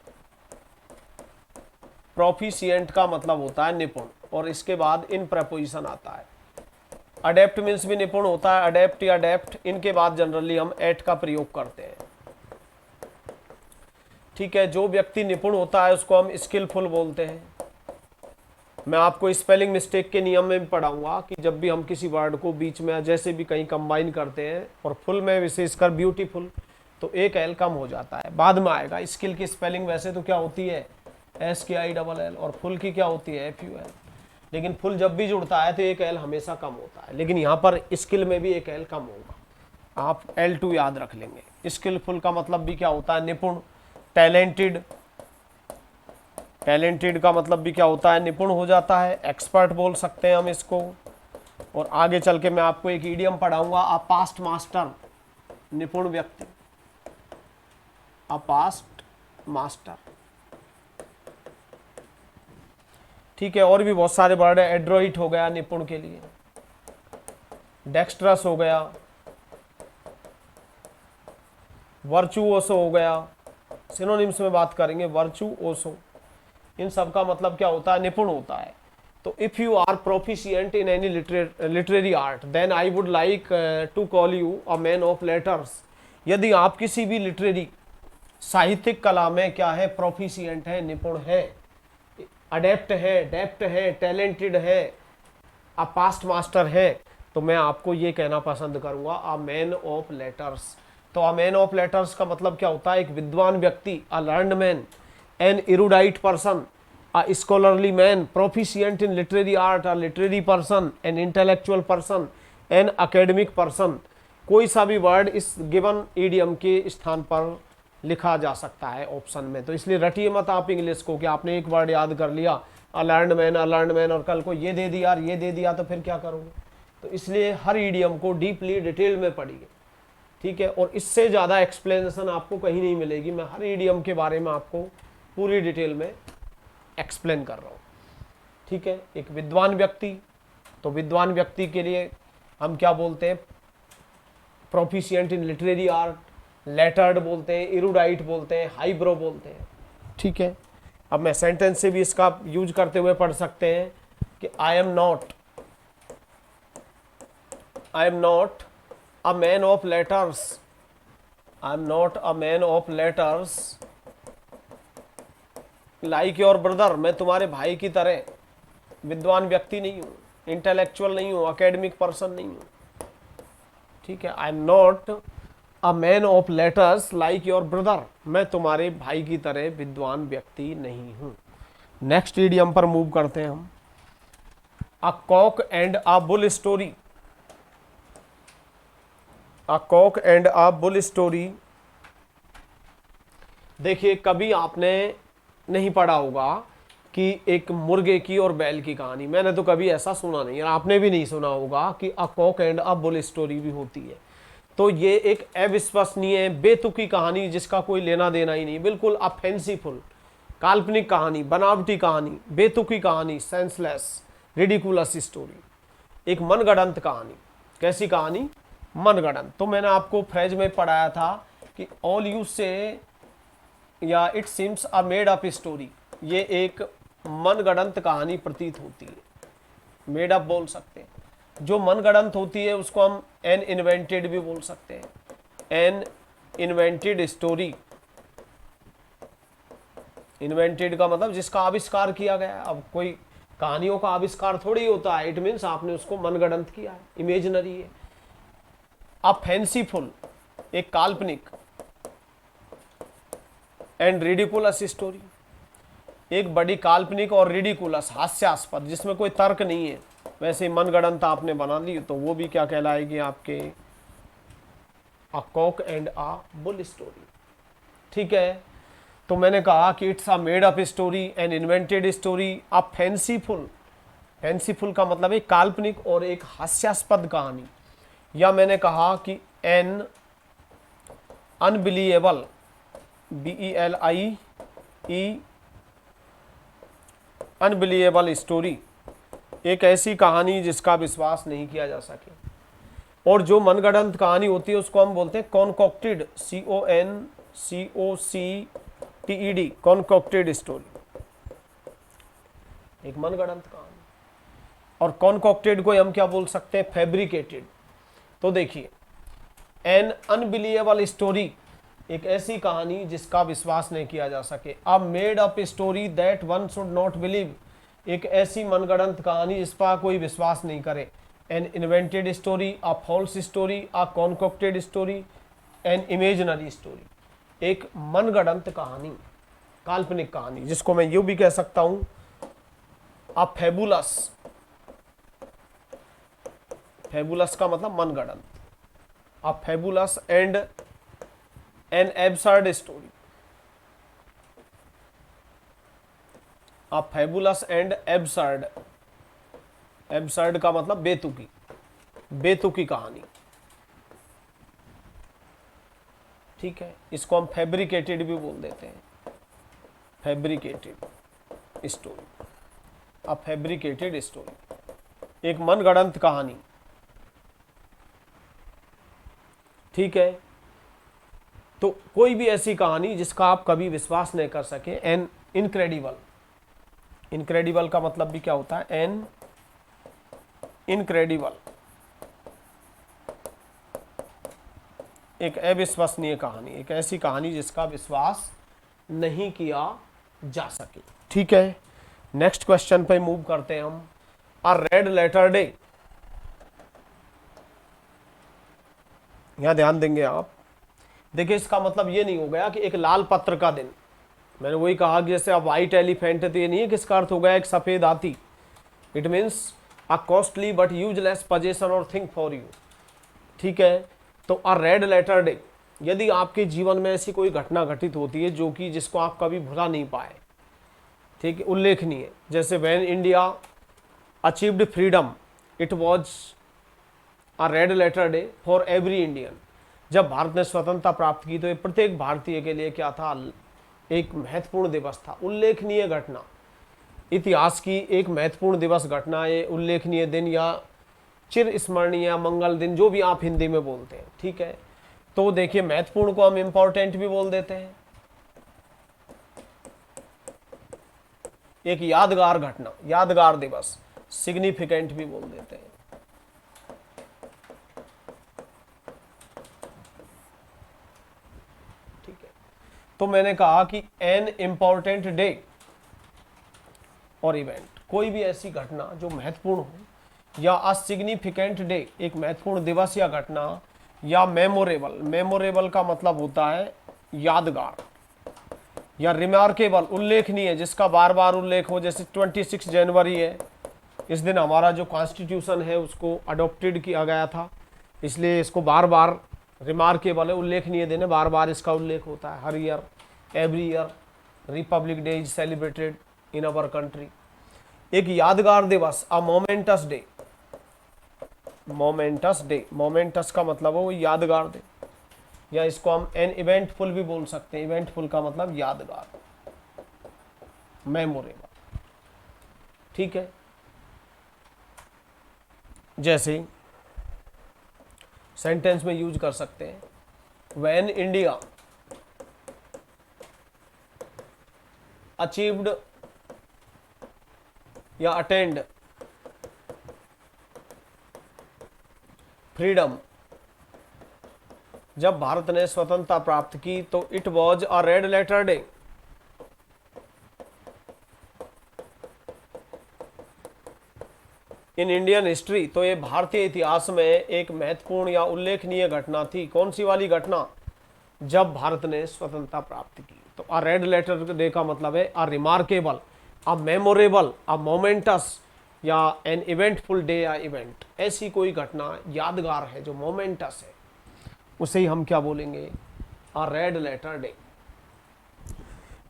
प्रोफिशिएंट का मतलब होता है निपुण, और इसके बाद इन प्रपोजिशन आता है। अडेप्ट मीन्स भी निपुण होता है, अडेप्ट या अडेप्ट, इनके बाद जनरली हम एट का प्रयोग करते हैं। ठीक है, जो व्यक्ति निपुण होता है उसको हम स्किलफुल बोलते हैं। मैं आपको स्पेलिंग मिस्टेक के नियम में भी पढ़ाऊंगा कि जब भी हम किसी वर्ड को बीच में जैसे भी कहीं कंबाइन करते हैं, और फुल में विशेषकर ब्यूटीफुल, तो एक एल कम हो जाता है, बाद में आएगा। स्किल की स्पेलिंग वैसे तो क्या होती है? SKILL, और फुल की क्या होती है? FUL। लेकिन फुल जब भी जुड़ता है तो एक एल हमेशा कम होता है, लेकिन यहाँ पर स्किल में भी एक एल कम होगा। आप L2 याद रख लेंगे। स्किलफुल का मतलब भी क्या होता है? निपुण। टैलेंटेड, टैलेंटेड का मतलब भी क्या होता है? निपुण हो जाता है, एक्सपर्ट बोल सकते हैं हम इसको। और आगे चल के मैं आपको एक इडियम पढ़ाऊंगा, अ पास्ट मास्टर, निपुण व्यक्ति, अ पास्ट मास्टर। ठीक है, और भी बहुत सारे वर्ड है। एड्रोइट हो गया निपुण के लिए, डेक्स्ट्रस हो गया, वर्चुओसो हो गया। सिनोनिम्स में बात करेंगे, वर्चुओसो, इन सब का मतलब क्या होता है? निपुण होता है। तो if you are proficient in any literary art, then I would like to call you a man of letters. यदि आप किसी भी लिटरेरी, साहित्यिक कला में क्या है? प्रोफिशिएंट है, निपुण है, अडेप्ट है, डेप्ट है, टैलेंटेड है, अ पास्ट मास्टर है, तो मैं आपको ये कहना पसंद करूंगा, अ मैन ऑफ लेटर्स। तो अ मैन ऑफ लेटर्स का मतलब क्या होता है? एक विद्वान व्यक्ति, a learned man, an erudite person, a scholarly man, proficient in literary art, a literary person, an intellectual person, an academic person. कोई सा भी वर्ड इस गिवन ईडियम के स्थान पर लिखा जा सकता है ऑप्शन में। तो इसलिए रटिए मत आप इंग्लिश को कि आपने एक वर्ड याद कर लिया, अ लर्न्ड मैन, और कल को ये दे दिया और ये दे दिया, तो फिर क्या करोगे? तो इसलिए हर ईडियम को डीपली डिटेल में पढ़िए। ठीक है, और इससे ज़्यादा एक्सप्लेनेशन आपको कहीं नहीं मिलेगी। मैं हर ईडियम के बारे में आपको पूरी डिटेल में एक्सप्लेन कर रहा हूँ। ठीक है, एक विद्वान व्यक्ति, तो विद्वान व्यक्ति के लिए हम क्या बोलते हैं? Proficient in literary art, lettered बोलते हैं, इरूडाइट बोलते हैं, हाईब्रो बोलते हैं। ठीक है, अब मैं सेंटेंस से भी इसका यूज करते हुए पढ़ सकते हैं कि आई am not a man of letters, I am not a man of letters like your brother, मैं तुम्हारे भाई की तरह विद्वान व्यक्ति नहीं हूँ, इंटेलेक्चुअल नहीं हूँ, अकेडमिक पर्सन नहीं हूँ। ठीक है, आई am not a man of letters like your brother, मैं तुम्हारे भाई की तरह विद्वान व्यक्ति नहीं हूँ। नेक्स्ट इडियम पर मूव करते हैं हम। A cock and a bull story, a cock and a bull story. देखिए कभी आपने नहीं पढ़ा होगा कि एक मुर्गे की और बैल की कहानी, मैंने तो कभी ऐसा सुना नहीं, और आपने भी नहीं सुना होगा कि a cock and a bull story भी होती है। तो ये एक अविश्वसनीय बेतुकी कहानी जिसका कोई लेना देना ही नहीं, बिल्कुल अ फैंसीफुल काल्पनिक कहानी, बनावटी कहानी, बेतुकी कहानी, सेंसलेस रिडिकुलस स्टोरी, एक मनगढ़ंत कहानी। कैसी कहानी? मनगढ़ंत। तो मैंने आपको फ्रेज में पढ़ाया था कि ऑल यू से या it seems a made up story, ये एक मनगढ़ंत कहानी प्रतीत होती है, मेड अप बोल सकते हैं। जो मनगढ़ंत होती है उसको हम एन इन्वेंटेड भी बोल सकते हैं, एन इन्वेंटेड स्टोरी। इन्वेंटेड का मतलब जिसका आविष्कार किया गया। अब कोई कहानियों का आविष्कार थोड़ी होता है, इट मीन्स आपने उसको मनगढ़ंत किया है, इमेजिनरी है। अब फैंसीफुल एक काल्पनिक, एंड रिडिकुलस स्टोरी एक बड़ी काल्पनिक और रिडिकुलस हास्यास्पद, जिसमें कोई तर्क नहीं है, वैसे मनगढ़ंत आपने बना ली तो वो भी क्या कहलाएगी आपके a cock and a bull story. ठीक है, तो मैंने कहा कि it's a made up story, an invented story, a fanciful. Fanciful का मतलब एक काल्पनिक और एक हास्यास्पद कहानी। या मैंने कहा कि N unbelievable, BELIE unbelievable story, एक ऐसी कहानी जिसका विश्वास नहीं किया जा सके। और जो मनगढ़ंत कहानी होती है उसको हम बोलते हैं कॉन्कॉक्टेड, CONCOCTED, कॉन्कॉक्टेड स्टोरी, एक मनगढ़ंत कहानी। और कॉन्कॉक्टेड को हम क्या बोल सकते हैं? फैब्रिकेटेड। तो देखिए, एन अनबिलीवेबल स्टोरी एक ऐसी कहानी जिसका विश्वास नहीं किया जा सके। A made up story that one should not believe, एक ऐसी मनगढ़ंत कहानी जिस पर कोई विश्वास नहीं करे। An invented story, a false story, a concocted story, an imaginary story, एक मनगढ़ंत कहानी, काल्पनिक कहानी, जिसको मैं यूं भी कह सकता हूं अ फैबुलस। फैबुलस का मतलब मनगढ़ंत, a fabulous and an absurd story, a fabulous and absurd. Absurd का मतलब बेतुकी, बेतुकी कहानी। ठीक है, इसको हम फैब्रिकेटेड भी बोल देते हैं, फैब्रिकेटेड स्टोरी, अ फैब्रिकेटेड स्टोरी, एक मनगढ़ंत कहानी। ठीक है, तो कोई भी ऐसी कहानी जिसका आप कभी विश्वास नहीं कर सके। एन इनक्रेडिबल, इनक्रेडिबल का मतलब भी क्या होता है? एन इनक्रेडिबल, एक अविश्वसनीय कहानी, एक ऐसी कहानी जिसका विश्वास नहीं किया जा सके। ठीक है, नेक्स्ट क्वेश्चन पे मूव करते हैं हम। अ रेड लेटर डे, यहां ध्यान देंगे आप। देखिए इसका मतलब ये नहीं हो गया कि एक लाल पत्र का दिन, मैंने वही कहा कि जैसे अब व्हाइट एलिफेंट है तो ये नहीं है कि इसका अर्थ हो गया एक सफेद हाथी। It means a costly but useless possession और थिंग फॉर यू। ठीक है, तो अ रेड लेटर डे, यदि आपके जीवन में ऐसी कोई घटना घटित होती है जो कि जिसको आप कभी भुला नहीं पाए, ठीक है, उल्लेखनीय, जैसे when India achieved freedom it was a red letter day for every Indian. जब भारत ने स्वतंत्रता प्राप्त की तो ये प्रत्येक भारतीय के लिए क्या था? एक महत्वपूर्ण दिवस था, उल्लेखनीय घटना, इतिहास की एक महत्वपूर्ण दिवस घटना, ये उल्लेखनीय दिन या चिर स्मरणीय मंगल दिन, जो भी आप हिंदी में बोलते हैं। ठीक है, तो देखिए महत्वपूर्ण को हम इंपॉर्टेंट भी बोल देते हैं। एक यादगार घटना, यादगार दिवस, सिग्निफिकेंट भी बोल देते हैं। ठीक है, तो मैंने कहा कि एन इंपॉर्टेंट डे और इवेंट, कोई भी ऐसी घटना जो महत्वपूर्ण हो, या अ सिग्निफिकेंट डे, एक महत्वपूर्ण दिवस या घटना, या मेमोरेबल, मेमोरेबल का मतलब होता है यादगार, या रिमार्केबल, उल्लेखनीय, जिसका बार बार उल्लेख हो, जैसे 26 जनवरी है, इस दिन हमारा जो कॉन्स्टिट्यूशन है उसको अडॉप्टेड किया गया था, इसलिए इसको बार बार रिमार्केबल है, उल्लेखनीय दिन है, बार बार इसका उल्लेख होता है हर year, every year Republic Day is celebrated in our country. एक यादगार दिवस, a momentous day, momentous day, momentous का मतलब हो यादगार डे, या इसको हम एन इवेंटफुल भी बोल सकते हैं, इवेंटफुल का मतलब यादगार, मेमोरेबल। ठीक है, जैसे सेंटेंस में यूज कर सकते हैं, व्हेन इंडिया अचीव्ड या अटेंड फ्रीडम, जब भारत ने स्वतंत्रता प्राप्त की तो it was a red letter day, in Indian history, तो ये भारतीय इतिहास में एक महत्वपूर्ण या उल्लेखनीय घटना थी। कौन सी वाली घटना? जब भारत ने स्वतंत्रता प्राप्त की। तो अ रेड लेटर डे का मतलब है a remarkable, a memorable, a moments, या एन इवेंटफुल डे या इवेंट, ऐसी कोई घटना यादगार है जो मोमेंटस है, उसे ही हम क्या बोलेंगे? अ रेड लेटर डे।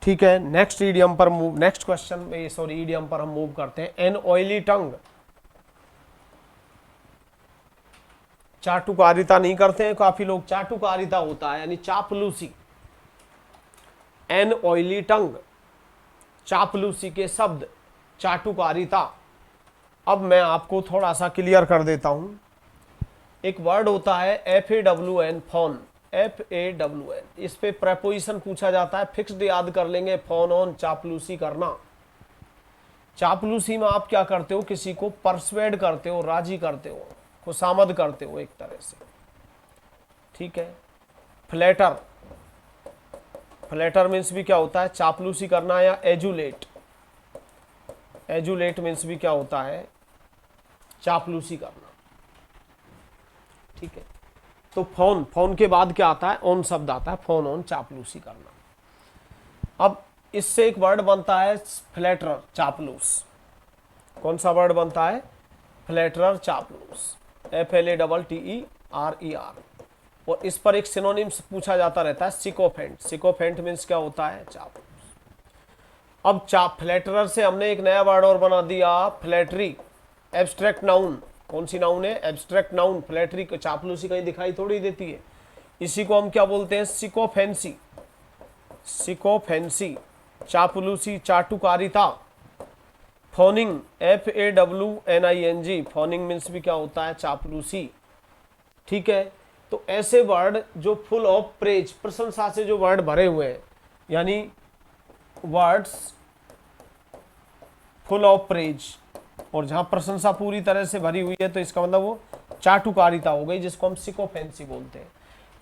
ठीक है, नेक्स्ट ईडियम पर मूव, नेक्स्ट क्वेश्चन में, सॉरी ईडियम पर हम मूव करते हैं। एन ऑयली टंग, चाटुकारिता नहीं करते हैं काफी लोग, चाटुकारिता होता है यानी चापलूसी। एन ऑयली टंग, चापलूसी के शब्द, चाटुकारिता। अब मैं आपको थोड़ा सा क्लियर कर देता हूं। एक वर्ड होता है FAWN, फोन, FAWN, इस पे प्रेपोजिशन पूछा जाता है, फिक्स्ड याद कर लेंगे, फोन ऑन, चापलूसी करना। चापलूसी में आप क्या करते हो? किसी को परसुएड करते हो, राजी करते हो, खुशामद करते हो एक तरह से। ठीक है, फ्लैटर, फ्लैटर मीन्स भी क्या होता है? चापलूसी करना, या एजुलेट, एजुलेट मीन्स भी क्या होता है? चापलूसी करना। ठीक है, तो फोन, फोन के बाद क्या आता है? ऑन शब्द आता है, फोन ऑन, चापलूसी करना। अब इससे एक वर्ड बनता है फ्लैटरर, चापलूस। कौन सा वर्ड बनता है? फ्लैटरर, चापलूस, FLATTERER। और इस पर एक सिनोनिम्स पूछा जाता रहता है, सिकोफेंट। सिकोफेंट मीन्स क्या होता है? चापलूस। अब फ्लैटरर से हमने एक नया वर्ड और बना दिया, फ्लैटरी, एब्स्ट्रैक्ट नाउन। कौन सी नाउन है? Abstract noun. फ्लैटरी को चापलूसी कहीं दिखाई थोड़ी देती है। इसी को हम क्या बोलते हैं? सिकोफेंसी, सिकोफेंसी, चापलूसी, चाटुकारिता। फोनिंग, FAWNING, फोनिंग मीन्स भी क्या होता है? चापलूसी। ठीक है, तो ऐसे वर्ड जो फुल ऑफ प्रेज, प्रशंसा से जो वर्ड भरे हुए हैं, यानी वर्ड्स फुल ऑफ प्रेज, और जहां प्रशंसा पूरी तरह से भरी हुई है, तो इसका मतलब वो चाटुकारिता हो गई, जिसको हम सिकोफेंसी बोलते हैं।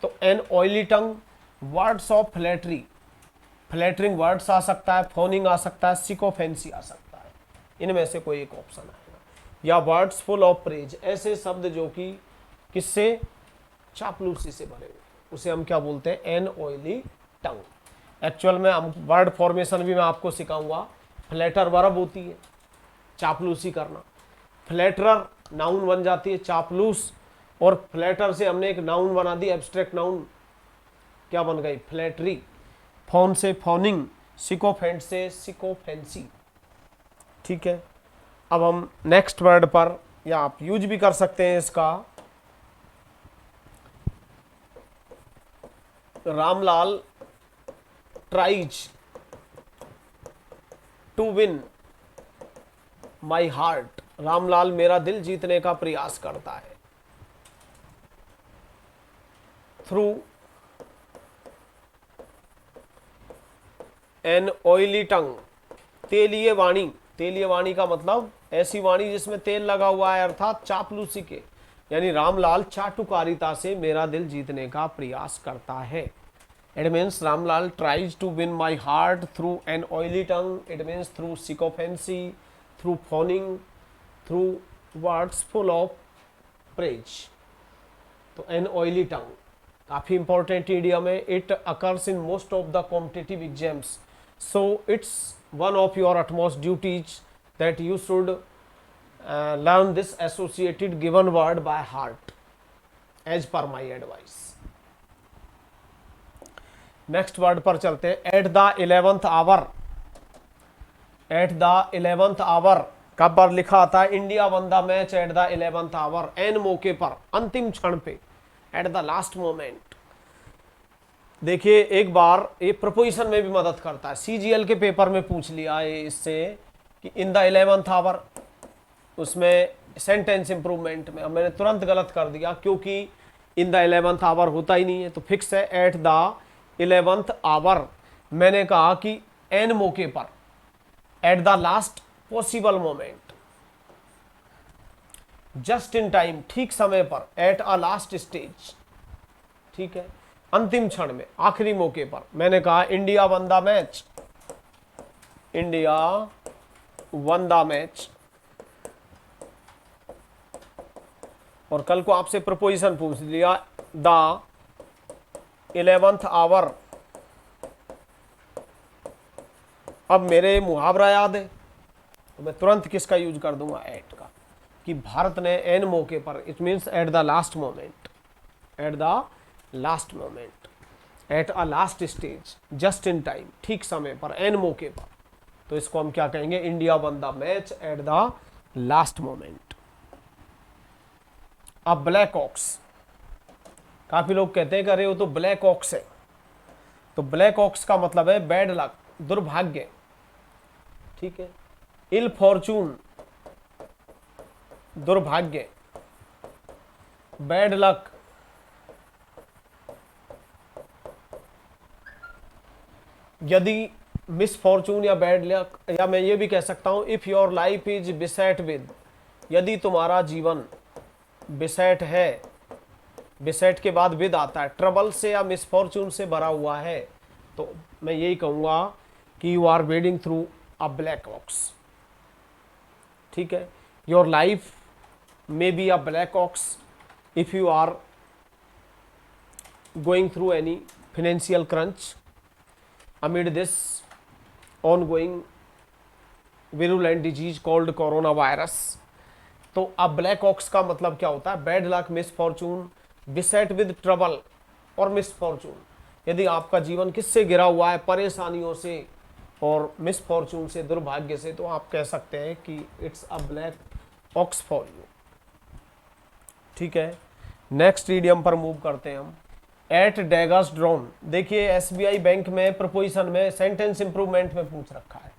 तो an oily tongue, words of flattery, flattering words आ सकता है, फोनिंग आ सकता है, सिकोफेंसी आ सकता है, इनमें से कोई एक ऑप्शन आएगा। या वर्ड्स फुल ऑफ प्रेज, ऐसे शब्द जो कि किससे? चापलूसी से भरे हुए, उसे हम क्या बोलते हैं? एन ऑयली टंग। एक्चुअल में हम वर्ड फॉर्मेशन भी मैं आपको सिखाऊंगा। फ्लैटर वर्ब होती है, चापलूसी करना। फ्लैटरर नाउन बन जाती है, चापलूस, और फ्लैटर से हमने एक नाउन बना दी, एब्स्ट्रैक्ट नाउन, क्या बन गई? फ्लैटरी। फोन से फोनिंग, सिकोफेंट से सिकोफेंसी। ठीक है, अब हम नेक्स्ट वर्ड पर, या आप यूज भी कर सकते हैं इसका, Ramlal tries to win my heart, Ramlal मेरा दिल जीतने का प्रयास करता है। थ्रू एन ऑयली टंग, तेलीय वाणी, तेलीय वाणी का मतलब ऐसी वाणी जिसमें तेल लगा हुआ है, अर्थात चापलूसी के, यानी रामलाल चाटुकारिता से मेरा दिल जीतने का प्रयास करता है। It means Ramlal tries to win my heart through an oily tongue, it means through sycophancy, through fawning, through words full of praise. तो एन ऑयली टंग काफी इंपॉर्टेंट इडियम है। It occurs in most of the competitive exams, so it's one of your utmost duties that you should learn this associated given word by heart as per my advice। Next word पर चलते हैं। At the 11th hour, at the 11th hour कब पर लिखा आता है? India won the match at the 11th hour, एन मौके पर, अंतिम क्षण पे, एट द लास्ट मोमेंट। देखिए एक बार ये प्रपोजिशन में भी मदद करता है। सीजीएल के पेपर में पूछ लिया है इससे कि इन द 11th आवर, उसमें सेंटेंस इंप्रूवमेंट में। अब मैंने तुरंत गलत कर दिया क्योंकि इन द 11th आवर होता ही नहीं है, तो फिक्स है एट द 11th आवर। मैंने कहा कि एन मौके पर, at the last possible moment, just in time, ठीक समय पर, एट अ लास्ट स्टेज, ठीक है, अंतिम क्षण में, आखिरी मौके पर। मैंने कहा India won the match, India won the match. और कल को आपसे प्रपोजिशन पूछ लिया द 11th आवर, अब मेरे मुहावरा याद है तो मैं तुरंत किसका यूज कर दूंगा? एट का, कि भारत ने एन मौके पर, it means at the last moment, at the last moment, at a last stage, just in time, ठीक समय पर, एन मौके पर। तो इसको हम क्या कहेंगे? India won the match at the last moment. अब ब्लैक ऑक्स, काफी लोग कहते हैं कि अरे वो तो ब्लैक ऑक्स है। तो ब्लैक ऑक्स का मतलब है बैड लक, दुर्भाग्य, ठीक है, इल फॉर्चून, दुर्भाग्य, बैड लक। यदि मिस फॉर्चून या बैड लक, या मैं ये भी कह सकता हूं if your life is बिसेट with, यदि तुम्हारा जीवन बिसेट है, बिसेट के बाद विद आता है, ट्रबल से या मिसफॉर्चून से भरा हुआ है, तो मैं यही कहूंगा कि you are wading through a black ox, ठीक है। Your life may be a black ox if you are going through any financial crunch amid this ongoing virulent disease called corona virus. तो अब ब्लैक ऑक्स का मतलब क्या होता है? Bad luck, misfortune, beset with trouble और misfortune. यदि आपका जीवन किससे घिरा हुआ है? परेशानियों से और मिसफॉर्चून से, दुर्भाग्य से, तो आप कह सकते हैं कि it's a black ox for you, ठीक है। नेक्स्ट इडियम पर मूव करते हैं हम। एट डैगर्स ड्रोन, देखिए एसबीआई बैंक में प्रपोजिशन में सेंटेंस इंप्रूवमेंट में पूछ रखा है।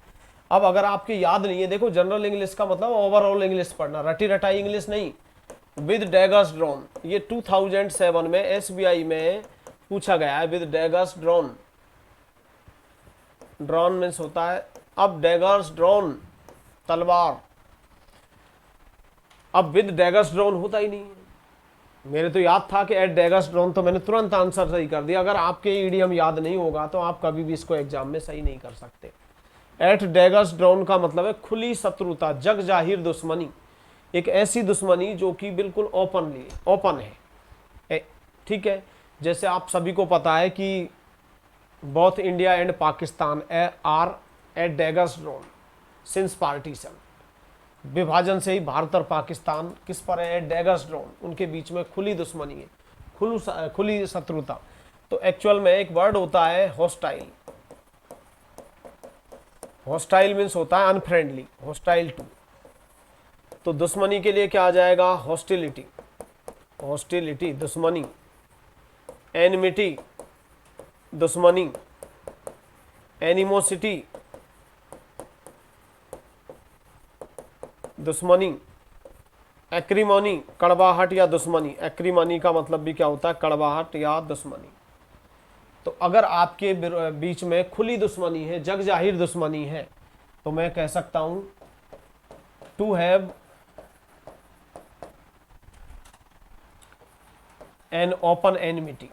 अब अगर आपकी याद नहीं है, देखो जनरल इंग्लिश का मतलब ओवरऑल इंग्लिश पढ़ना, रटी रटाई इंग्लिश नहीं। विद डैगर्स ड्रोन, ये 2007 में एसबीआई में पूछा गया है। With daggers drone, drone means होता है, अब डैगर्स ड्रोन, तलवार। अब विद डैगर्स ड्रोन होता ही नहीं है। मेरे तो याद था कि एट डैगर्स ड्रोन, तो मैंने तुरंत आंसर सही कर दिया। अगर आपके ईडीएम याद नहीं होगा तो आप कभी भी इसको एग्जाम में सही नहीं कर सकते। एट डैगर्स ड्रोन का मतलब है खुली शत्रुता, जग जाहिर दुश्मनी, एक ऐसी दुश्मनी जो कि बिल्कुल ओपन है, ठीक है। जैसे आप सभी को पता है कि both India and Pakistan are at daggers drawn since partition. विभाजन से ही भारत और पाकिस्तान किस पर है? डैगर्स ड्रोन, उनके बीच में खुली दुश्मनी है, खुली शत्रुता। तो एक्चुअल में एक वर्ड होता है हॉस्टाइल। हॉस्टाइल मीन्स होता है अनफ्रेंडली, हॉस्टाइल टू। तो दुश्मनी के लिए क्या आ जाएगा? हॉस्टिलिटी, हॉस्टिलिटी दुश्मनी, एनिमिटी दुश्मनी, एनिमोसिटी दुश्मनी, एक्रीमोनी कड़वाहट या दुश्मनी। एक्रीमोनी का मतलब भी क्या होता है? कड़वाहट या दुश्मनी। तो अगर आपके बीच में खुली दुश्मनी है, जग जाहिर दुश्मनी है, तो मैं कह सकता हूं to have an open enmity,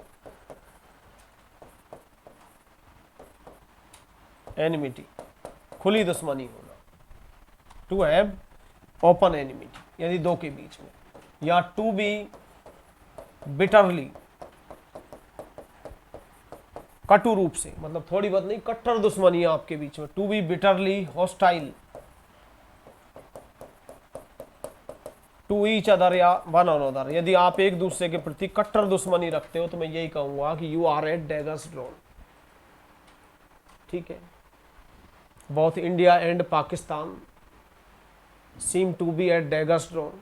enmity खुली दुश्मनी होना, टू हैव ओपन एनिमिटी यानी दो के बीच में, या टू बी बिटरली, कटु रूप से, मतलब थोड़ी बहुत नहीं, कट्टर दुश्मनी है आपके बीच में, to be bitterly hostile to each other या वन अनदर, यदि आप एक दूसरे के प्रति कट्टर दुश्मनी रखते हो तो मैं यही कहूंगा कि you are at daggers drawn. ठीक है, both India and Pakistan seem to be at daggers drawn.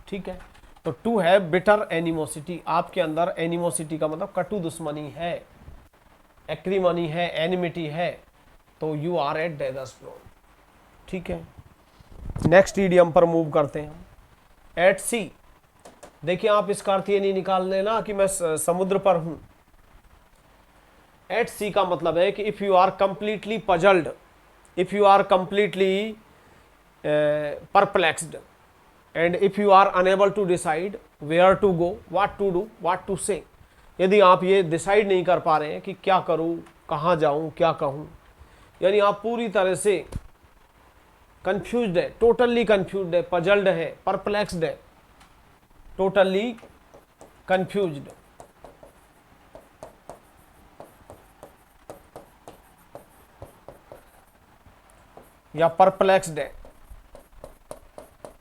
ठीक है, तो टू हैव बिटर एनिमोसिटी, आपके अंदर एनिमोसिटी का मतलब कटु दुश्मनी है, एक्रीमनी है, एनिमिटी है, तो you are at daggers drawn. ठीक है, नेक्स्ट ईडियम पर मूव करते हैं हम। एट सी, देखिए आप इसका अर्थ ये नहीं निकाल लेना कि मैं समुद्र पर हूं। एट सी का मतलब है कि if you are completely puzzled, if you are completely perplexed, and if you are unable to decide where to go, what to do, what to say, यदि आप ये डिसाइड नहीं कर पा रहे हैं कि क्या करूं, कहां जाऊं, क्या कहूं, यानी आप पूरी तरह से कंफ्यूज्ड है, टोटली कंफ्यूज्ड है, पजल्ड है, परप्लेक्स्ड है, टोटली कंफ्यूज्ड, या परप्लेक्स्ड है,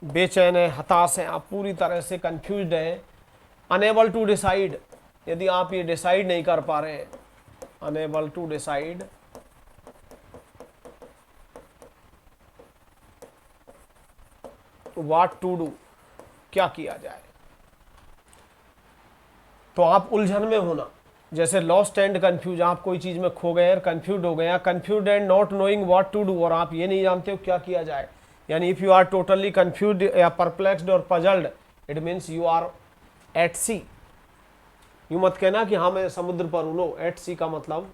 बेचैन है, हताश है, आप पूरी तरह से कंफ्यूज्ड है। अनेबल टू डिसाइड, यदि आप ये डिसाइड नहीं कर पा रहे हैं, unable to decide what to do, क्या किया जाए, तो आप उलझन में होना, जैसे लॉस्ट एंड कंफ्यूज, आप कोई चीज में खो गए, कंफ्यूज हो गए, confuse and not knowing what to do, और आप ये नहीं जानते हो क्या किया जाए, यानी if you are totally confuse या परप्लेक्स्ड और puzzled, it means you are at sea. यू मत कहना कि हाँ मैं समुद्र पर हूं, नो, एट सी का मतलब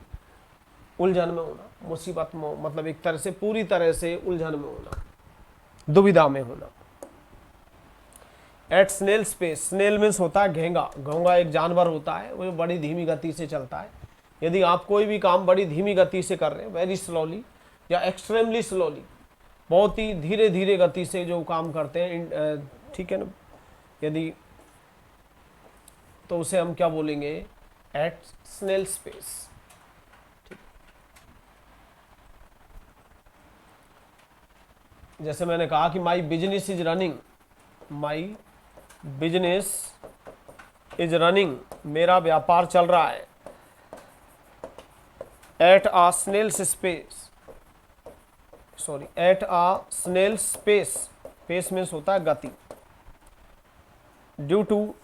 उलझन में होना, मुसीबत में, मतलब एक तरह से पूरी तरह से उलझन में होना, दुविधा में होना। At snail's pace, snail means होता है घेंगा, घोंगा एक जानवर होता है, वो बड़ी धीमी गति से चलता है। यदि आप कोई भी काम बड़ी धीमी गति से कर रहे हैं, वेरी स्लोली या एक्सट्रीमली स्लोली, बहुत ही धीरे धीरे गति से जो काम करते हैं, ठीक है ना, यदि, तो उसे हम क्या बोलेंगे, एट स्नेल स्पेस। जैसे मैंने कहा कि my business is running, my business is running, मेरा व्यापार चल रहा है, एट आ स्नेल्स स्पेस, सॉरी, एट आ स्नेल स्पेस, स्पेस मीन्स होता है गति, ड्यू टू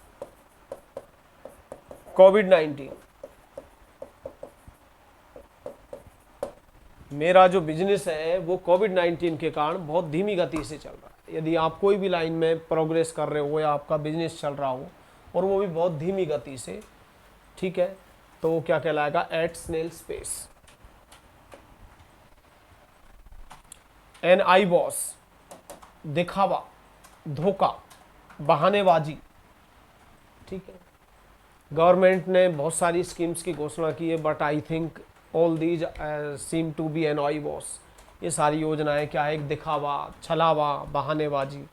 कोविड-19, मेरा जो बिजनेस है वो कोविड-19 के कारण बहुत धीमी गति से चल रहा है। यदि आप कोई भी लाइन में प्रोग्रेस कर रहे हो या आपका बिजनेस चल रहा हो और वो भी बहुत धीमी गति से, ठीक है, तो वो क्या कहलाएगा, at snail's pace. An eyewash, दिखावा, धोखा, बहानेबाजी। ठीक है, गवर्नमेंट ने बहुत सारी स्कीम्स की घोषणा की है, but I think all these seem to be an eyewash. ये सारी योजनाएं क्या है, एक दिखावा, छलावा, बहानेबाजी,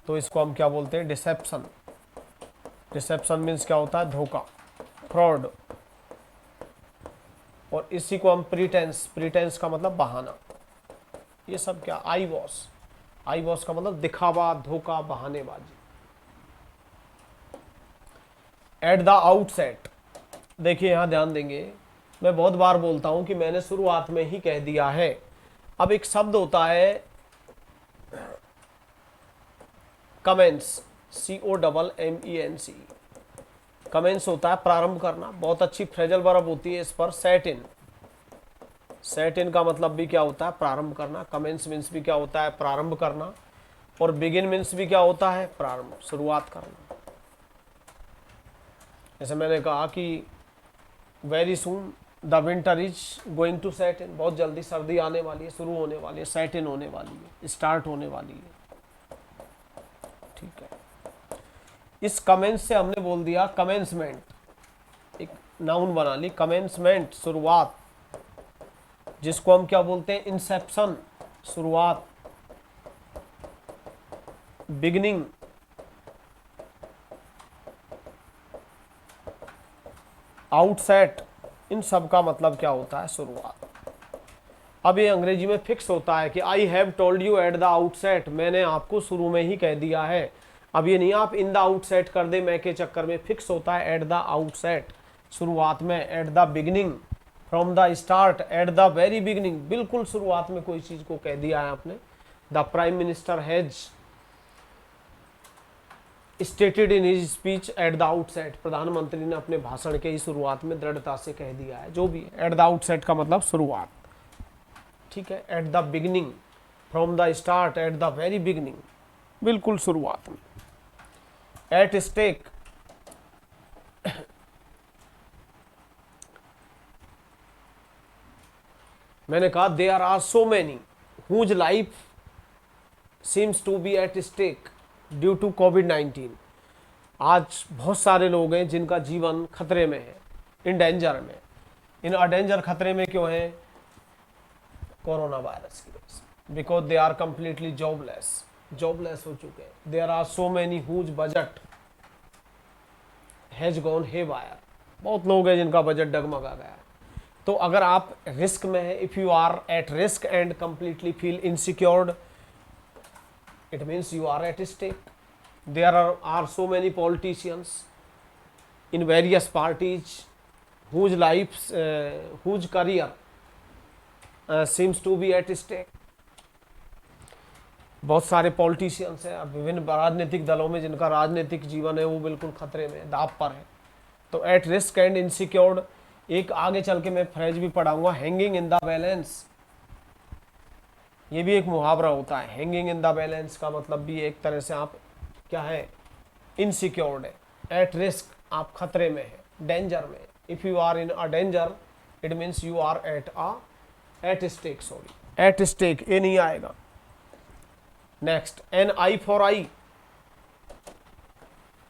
तो इसको हम क्या बोलते हैं, डिसेप्शन। डिसेप्शन मीन्स क्या होता है, धोखा, फ्रॉड, और इसी को हम प्रीटेंस, प्रीटेंस का मतलब बहाना, ये सब क्या, आई बॉस, आई बॉस का मतलब दिखावा, धोखा, बहानेबाजी। एट द आउटसेट, देखिए यहां ध्यान देंगे, मैं बहुत बार बोलता हूं कि मैंने शुरुआत में ही कह दिया है। अब एक शब्द होता है कमेंस, COMMENC, कमेंस होता है प्रारंभ करना, बहुत अच्छी फ्रेजल वर्ब होती है इस पर, सेट इन, सेट इन का मतलब भी क्या होता है, प्रारंभ करना, कमेंस मीन्स भी क्या होता है, प्रारंभ करना, और बिगिन मीन्स भी क्या होता है, प्रारंभ, शुरुआत करना। जैसे मैंने कहा कि very soon, the winter is going to set in, बहुत जल्दी सर्दी आने वाली है, शुरू होने वाली है, सेट इन होने वाली है, स्टार्ट होने वाली है। ठीक है, इस कमेंस से हमने बोल दिया कमेंसमेंट, एक नाउन बना ली, कमेंसमेंट शुरुआत, जिसको हम क्या बोलते हैं, इंसेप्शन शुरुआत, बिगिनिंग, आउटसेट, इन सब का मतलब क्या होता है, शुरुआत। अब ये अंग्रेजी में फिक्स होता है कि I have told you at the outset, मैंने आपको शुरू में ही कह दिया है। अब ये नहीं आप इन द आउटसेट कर दे मैं के चक्कर में, फिक्स होता है एट द आउटसेट, शुरुआत में, eight the beginning, from the start, at the very beginning, बिल्कुल शुरुआत में कोई चीज को कह दिया है आपने। The prime minister has stated in his speech at the outset, प्रधानमंत्री ने अपने भाषण के ही शुरुआत में दृढ़ता से कह दिया है, जो भी एट द आउटसेट का मतलब शुरुआत। ठीक है, at the beginning, from the start, at the very beginning, बिल्कुल शुरुआत में। एट स्टेक, मैंने कहा there are so many whose life seems to be at stake due to कोविड-19। आज बहुत सारे लोग हैं जिनका जीवन खतरे में है, इन डेंजर में। इन अडेंजर खतरे में क्यों है, कोरोना वायरस की वजह से, because they are completely jobless हो चुके हैं। There are so many whose budget has gone haywire, बहुत लोग हैं जिनका बजट डगमगा गया है। तो अगर आप रिस्क में है, if you are at risk and completely feel insecured, it means you are at stake. There are so many politicians in various parties whose lives, whose career seems to be at stake. बहुत सारे politicians हैं, अब विभिन्न राजनीतिक दलों में जिनका राजनीतिक जीवन है वो बिल्कुल खतरे में, दाव पर है। तो एट रिस्क एंड इनसिक्योर्ड, एक आगे चल के मैं फ्रेज भी पढ़ाऊंगा, हैंगिंग इन द बैलेंस, ये भी एक मुहावरा होता है। हैंगिंग इन द बैलेंस का मतलब भी एक तरह से आप क्या है, इनसिक्योर्ड है, एट रिस्क आप खतरे में है, डेंजर में। If you are in a danger it means you are at stake, sorry at stake, ये नहीं आएगा। Next, an eye for eye,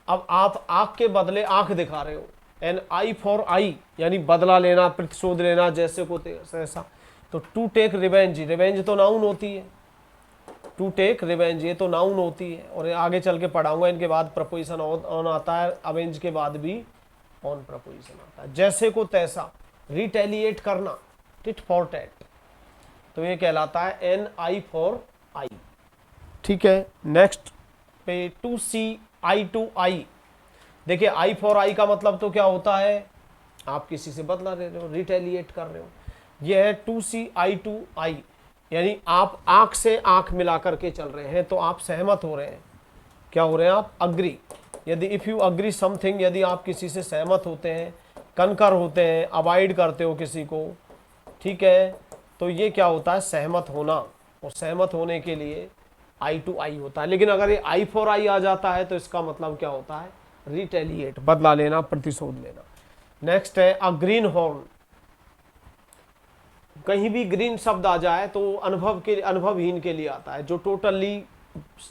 अब आप आंख के बदले आंख दिखा रहे हो, एन आई फॉर आई यानी बदला लेना, प्रतिशोध लेना, जैसे को ऐसा। तो टू टेक रिवेंज, रिवेंज तो नाउन होती है, टू टेक रिवेंज ये तो नाउन होती है, और आगे चल के पढ़ाऊंगा इनके बाद प्रपोजिशन ऑन आता है, अवेंज के बाद भी ऑन प्रपोजिशन आता है। जैसे को तैसा, रिटेलिएट करना, टिट फॉर टैट, तो ये कहलाता है एन आई फॉर आई। ठीक है, नेक्स्ट पे टू सी आई टू आई। देखिए आई फॉर आई का मतलब तो क्या होता है, आप किसी से बदला ले रहे हो, रिटेलिएट कर रहे हो। यह है टू सी आई टू आई, यानी आप आंख से आंख मिला करके चल रहे हैं, तो आप सहमत हो रहे हैं। क्या हो रहे हैं आप, अग्री। यदि इफ़ यू अग्री समथिंग, यदि आप किसी से सहमत होते हैं, कनकर होते हैं, अवॉइड करते हो किसी को, ठीक है, तो ये क्या होता है, सहमत होना। और सहमत होने के लिए आई टू आई होता है। लेकिन अगर ये आई फॉर आई आ जाता है तो इसका मतलब क्या होता है, रिटेलिएट, बदला लेना, प्रतिशोध लेना। नेक्स्ट है अ ग्रीन हॉर्न। कहीं भी ग्रीन शब्द आ जाए तो अनुभवहीन के लिए आता है, जो टोटली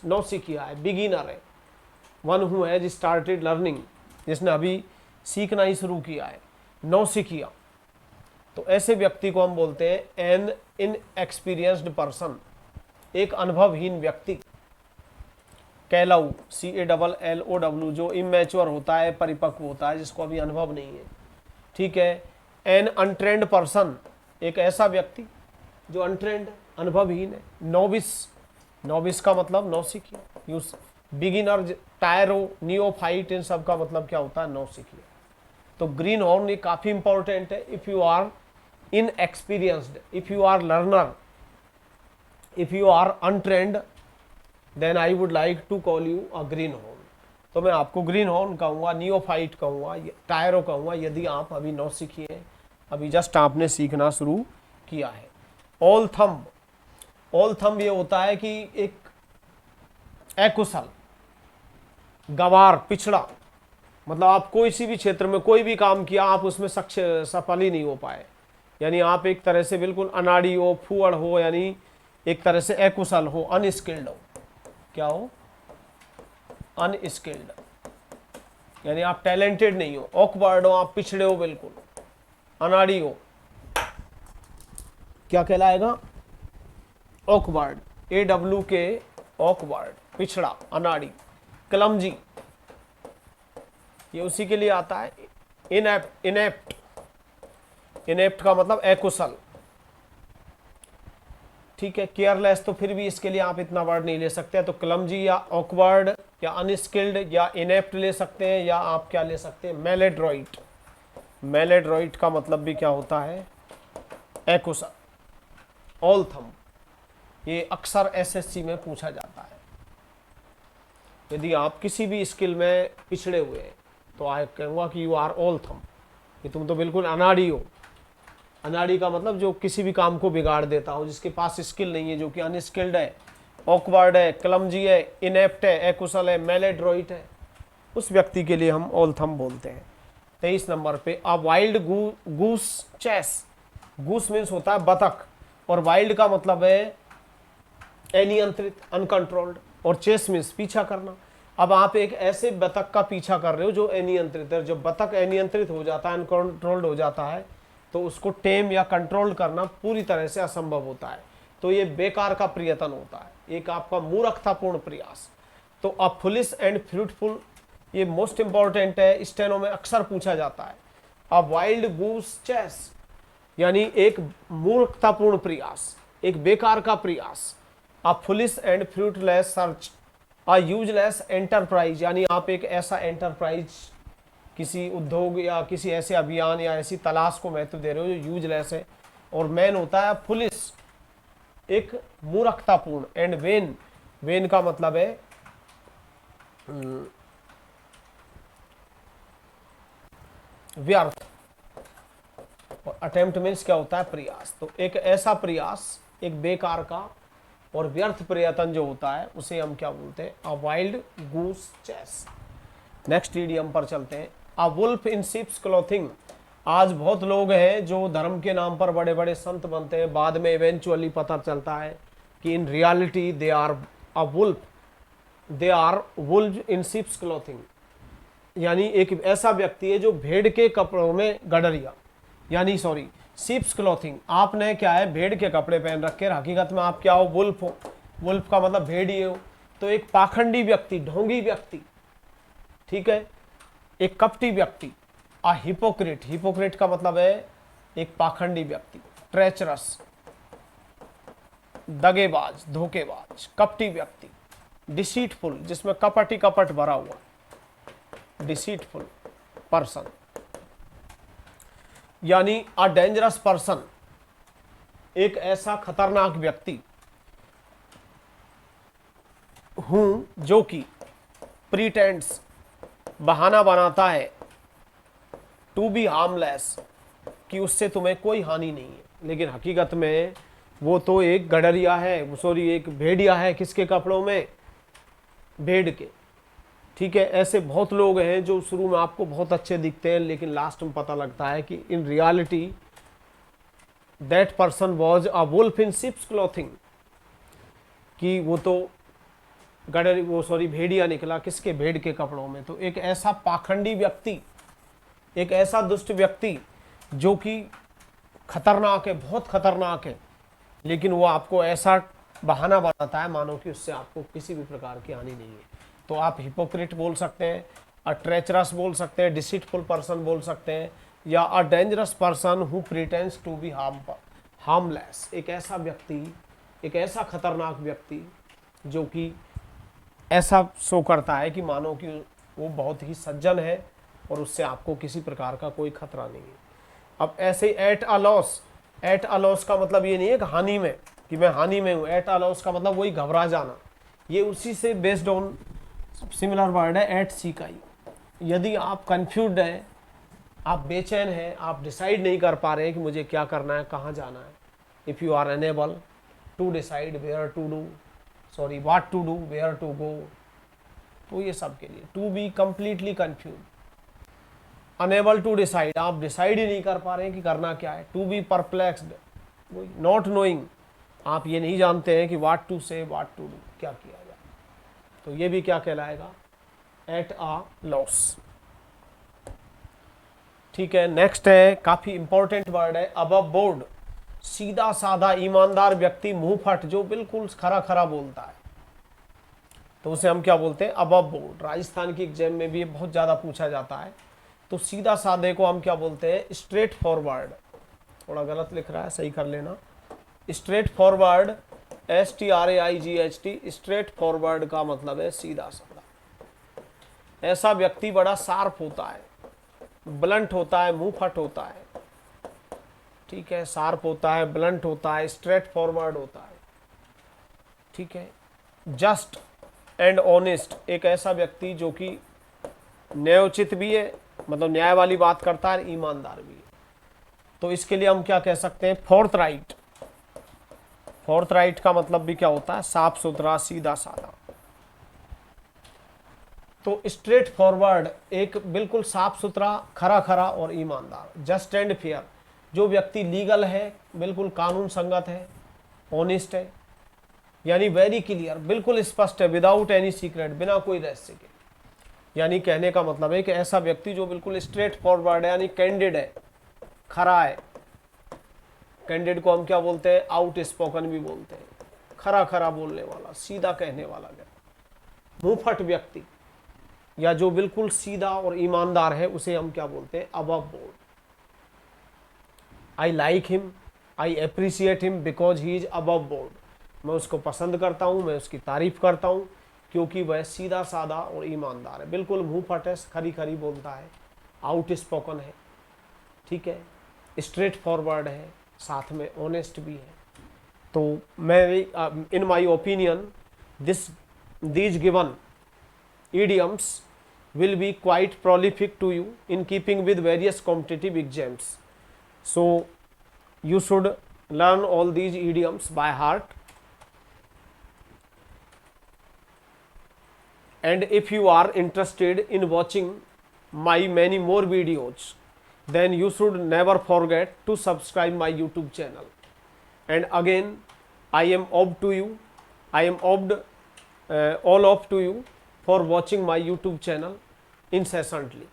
नौसिखिया है, बिगिनर है, one who has started learning, जिसने अभी सीखना ही शुरू किया है, नौसिखिया। तो ऐसे व्यक्ति को हम बोलते हैं एन इनएक्सपीरियंस्ड पर्सन, एक अनुभवहीन व्यक्ति। कैलाऊ, CALLOW, जो इमेच्योर होता है, परिपक्व होता है, जिसको अभी अनुभव नहीं है। ठीक है, एन अनट्रेंड पर्सन, एक ऐसा व्यक्ति जो अनट्रेंड, अनुभवहीन है। नोविस का मतलब नौसिखिया, यूज बिगिनर, टायरो, नियोफाइट, इन सब का मतलब क्या होता है, नौसिखिया। तो ग्रीन हॉर्न ये काफी इंपॉर्टेंट है। If you are inexperienced, if you are learner, if you are untrained, then I would like to call you a greenhorn. तो मैं आपको ग्रीन हॉर्न कहूँगा, नियोफाइट कहूँगा, टायरो कहूँगा, यदि आप अभी नौसिखिए हैं, अभी जस्ट आपने सीखना शुरू किया है। ऑल थंब ये होता है कि एक अकुशल, गवार, पिछड़ा, मतलब आप कोई सी भी क्षेत्र में कोई भी काम किया, आप उसमें सफल ही नहीं हो पाए, यानी आप एक तरह से बिल्कुल अनाड़ी हो, फूअड़ हो, यानी एक तरह से अकुशल हो, अनस्किल्ड हो। क्या हो? अनस्किल्ड, यानी आप टैलेंटेड नहीं हो, ऑकवर्ड हो, आप पिछड़े हो, बिल्कुल अनाड़ी हो। क्या कहलाएगा? ऑकवर्ड, AWK, ऑकवर्ड, पिछड़ा, अनाड़ी। क्लमजी, ये उसी के लिए आता है। इनेप्ट, इनेप्ट, इनेप्ट का मतलब अकुशल, ठीक है। केयरलेस तो फिर भी इसके लिए आप इतना वर्ड नहीं ले सकते, तो क्लमजी या ऑकवर्ड या अनस्किल्ड या इनेप्ट ले सकते हैं, या आप क्या ले सकते हैं? मैलेड्रॉइट। मैलेड्रॉइट का मतलब भी क्या होता है? अकुशल, ऑलथम। ये अक्सर SSC में पूछा जाता है। यदि आप किसी भी स्किल में पिछड़े हुए हैं तो आई कहूँगा कि यू आर ऑलथम, कि तुम तो बिल्कुल अनाड़ी हो। अनाड़ी का मतलब जो किसी भी काम को बिगाड़ देता हो, जिसके पास स्किल नहीं है, जो कि अनस्किल्ड है, ऑकवर्ड है, क्लमजी है, इनेप्ट है, अकुशल है, मैलेड्रॉइट है, उस व्यक्ति के लिए हम ऑलथम बोलते हैं। 23 नंबर पे a wild goose chase. Goose means होता है बतख, और वाइल्ड का मतलब है अनियंत्रित, अनकंट्रोल्ड, और चेस मीन्स पीछा करना। अब आप एक ऐसे बतख का पीछा कर रहे हो जो अनियंत्रित है। जब बतख अनियंत्रित हो जाता है, अनकंट्रोल्ड हो जाता है, तो उसको टेम या कंट्रोल करना पूरी तरह से असंभव होता है। तो ये बेकार का प्रयत्न होता है, एक आपका मूर्खतापूर्ण प्रयास। तो अ फुलिश एंड फ्रूटफुल, ये मोस्ट इंपॉर्टेंट है, स्टेनो में अक्सर पूछा जाता है। अ वाइल्ड गूस चेस, यानी एक मूर्खतापूर्ण प्रयास, एक बेकार का प्रयास। A foolish and fruitless search, a useless enterprise, यानी आप एक ऐसा एंटरप्राइज, किसी उद्योग या किसी ऐसे अभियान या ऐसी तलाश को महत्व दे रहे हो जो यूजलेस है। और मैन होता है फुलिश, एक मूर्खतापूर्ण, एंड वेन, वेन का मतलब है व्यर्थ, और अटेम्प्ट मीन्स क्या होता है? प्रयास। तो एक ऐसा प्रयास, एक बेकार का और व्यर्थ प्रयत्न जो होता है, उसे हम क्या बोलते हैं? A wild goose chase. Next idiom पर चलते हैं। A wolf in sheep's clothing. आज बहुत लोग हैं जो धर्म के नाम पर बड़े बड़े संत बनते हैं, बाद में इवेंचुअली पता चलता है कि in reality they are a wolf, they are wolf in sheep's clothing. यानी एक ऐसा व्यक्ति है जो भेड़ के कपड़ों में गडरिया, यानी सॉरी, शिप्स क्लॉथिंग। आपने क्या है? भेड़ के कपड़े पहन रखे, हकीकत में आप क्या हो? वुल्फ हो। वुल्फ का मतलब भेड़िए हो। तो एक पाखंडी व्यक्ति, ढोंगी व्यक्ति, ठीक है, एक कपटी व्यक्ति। आ हिपोक्रेट, हिपोक्रेट का मतलब है एक पाखंडी व्यक्ति, ट्रेचरस, दगेबाज, धोखेबाज, कपटी व्यक्ति। डिसीटफुल, जिसमें कपटी कपट भरा हुआ, डिसीटफुल पर्सन, यानी अ डेंजरस पर्सन, एक ऐसा खतरनाक व्यक्ति हूं जो कि प्रीटेंड्स, बहाना बनाता है, टू बी हार्मलेस, कि उससे तुम्हें कोई हानि नहीं है, लेकिन हकीकत में वो तो एक गडरिया है, सॉरी एक भेड़िया है। किसके कपड़ों में? भेड़ के, ठीक है। ऐसे बहुत लोग हैं जो शुरू में आपको बहुत अच्छे दिखते हैं, लेकिन लास्ट में पता लगता है कि in reality that person was a wolf in sheep's clothing, कि वो तो वो सॉरी भेड़िया निकला, किसके? भेड़ के कपड़ों में। तो एक ऐसा पाखंडी व्यक्ति, एक ऐसा दुष्ट व्यक्ति जो कि खतरनाक है, बहुत खतरनाक है, लेकिन वो आपको ऐसा बहाना बनाता है मानो कि उससे आपको किसी भी प्रकार की हानि नहीं है। तो आप हिपोक्रेट बोल सकते हैं, अ ट्रेचरस बोल सकते हैं, डिसीटफुल पर्सन बोल सकते हैं, या a dangerous person who pretends to be harmless, एक ऐसा व्यक्ति, एक ऐसा खतरनाक व्यक्ति जो कि ऐसा शो करता है कि मानो कि वो बहुत ही सज्जन है और उससे आपको किसी प्रकार का कोई खतरा नहीं है। अब ऐसे at a loss, at a loss का मतलब ये नहीं है कि हानि में, कि मैं हानि में हूँ। एट अ लॉस का मतलब वही घबरा जाना, ये उसी से बेस्ड ऑन सिमिलर वर्ड है एट सी का ही। यदि आप कंफ्यूज्ड हैं, आप बेचैन हैं, आप डिसाइड नहीं कर पा रहे हैं कि मुझे क्या करना है, कहाँ जाना है, if you are unable to decide where to do, sorry what to do, where to go, तो ये सब के लिए to be completely confuse. Unable to decide, आप डिसाइड ही नहीं कर पा रहे हैं कि करना क्या है। To be perplexed, not knowing, आप ये नहीं जानते हैं कि what to say, what to do, क्या किया जाए, तो ये भी क्या कहलाएगा, एट अ लॉस। ठीक है, नेक्स्ट है, काफी इंपॉर्टेंट वर्ड है, अबव बोर्ड, सीधा साधा ईमानदार व्यक्ति, मुंह फट, जो बिल्कुल खरा खरा बोलता है, तो उसे हम क्या बोलते हैं, अबव बोर्ड। राजस्थान की एग्जाम में भी ये बहुत ज्यादा पूछा जाता है। तो सीधा साधे को हम क्या बोलते हैं, स्ट्रेट फॉरवर्ड। थोड़ा गलत लिख रहा है, सही कर लेना। Straight forward, STRAIGHT, straight forward का मतलब है सीधा साधा। ऐसा व्यक्ति बड़ा शार्प होता है, ब्लंट होता है, मुंह फट होता है। ठीक है, शार्प होता है, ब्लंट होता है, स्ट्रेट फॉरवर्ड होता है। ठीक है, जस्ट एंड ऑनेस्ट, एक ऐसा व्यक्ति जो कि न्यायोचित भी है, मतलब न्याय वाली बात करता है, ईमानदार भी है। तो इसके लिए हम क्या कह सकते हैं, फोर्थ राइट। फोर्थ राइट का मतलब भी क्या होता है, साफ सुथरा, सीधा साधा। तो स्ट्रेट फॉरवर्ड, एक बिल्कुल साफ सुथरा, खरा खरा और ईमानदार। जस्ट एंड फेयर, जो व्यक्ति लीगल है, बिल्कुल कानून संगत है, ऑनेस्ट है, यानी वेरी क्लियर, बिल्कुल स्पष्ट है, विदाउट एनी सीक्रेट, बिना कोई रहस्य के। यानी कहने का मतलब है कि ऐसा व्यक्ति जो बिल्कुल स्ट्रेट फॉरवर्ड है, यानी कैंडिड है, खरा है। कैंडिड को हम क्या बोलते हैं, आउट स्पोकन भी बोलते हैं, खरा खरा बोलने वाला, सीधा कहने वाला व्यक्ति। मुंह फट व्यक्ति या जो बिल्कुल सीधा और ईमानदार है, उसे हम क्या बोलते हैं, above board. I like him, I appreciate him because he is above board. मैं उसको पसंद करता हूँ, मैं उसकी तारीफ करता हूँ, क्योंकि वह सीधा साधा और ईमानदार है, बिल्कुल मुंह फटे, खरी खरी बोलता है, आउट स्पोकन है। ठीक है, स्ट्रेट फॉरवर्ड है, साथ में ऑनेस्ट भी है। तो मैं in my opinion these given idioms will be quite prolific to you in keeping with various competitive exams. So you should learn all these idioms by heart. And if you are interested in watching my many more videos, then you should never forget to subscribe my YouTube channel. And again, I am obliged to you, I am obliged all of to you for watching my YouTube channel incessantly.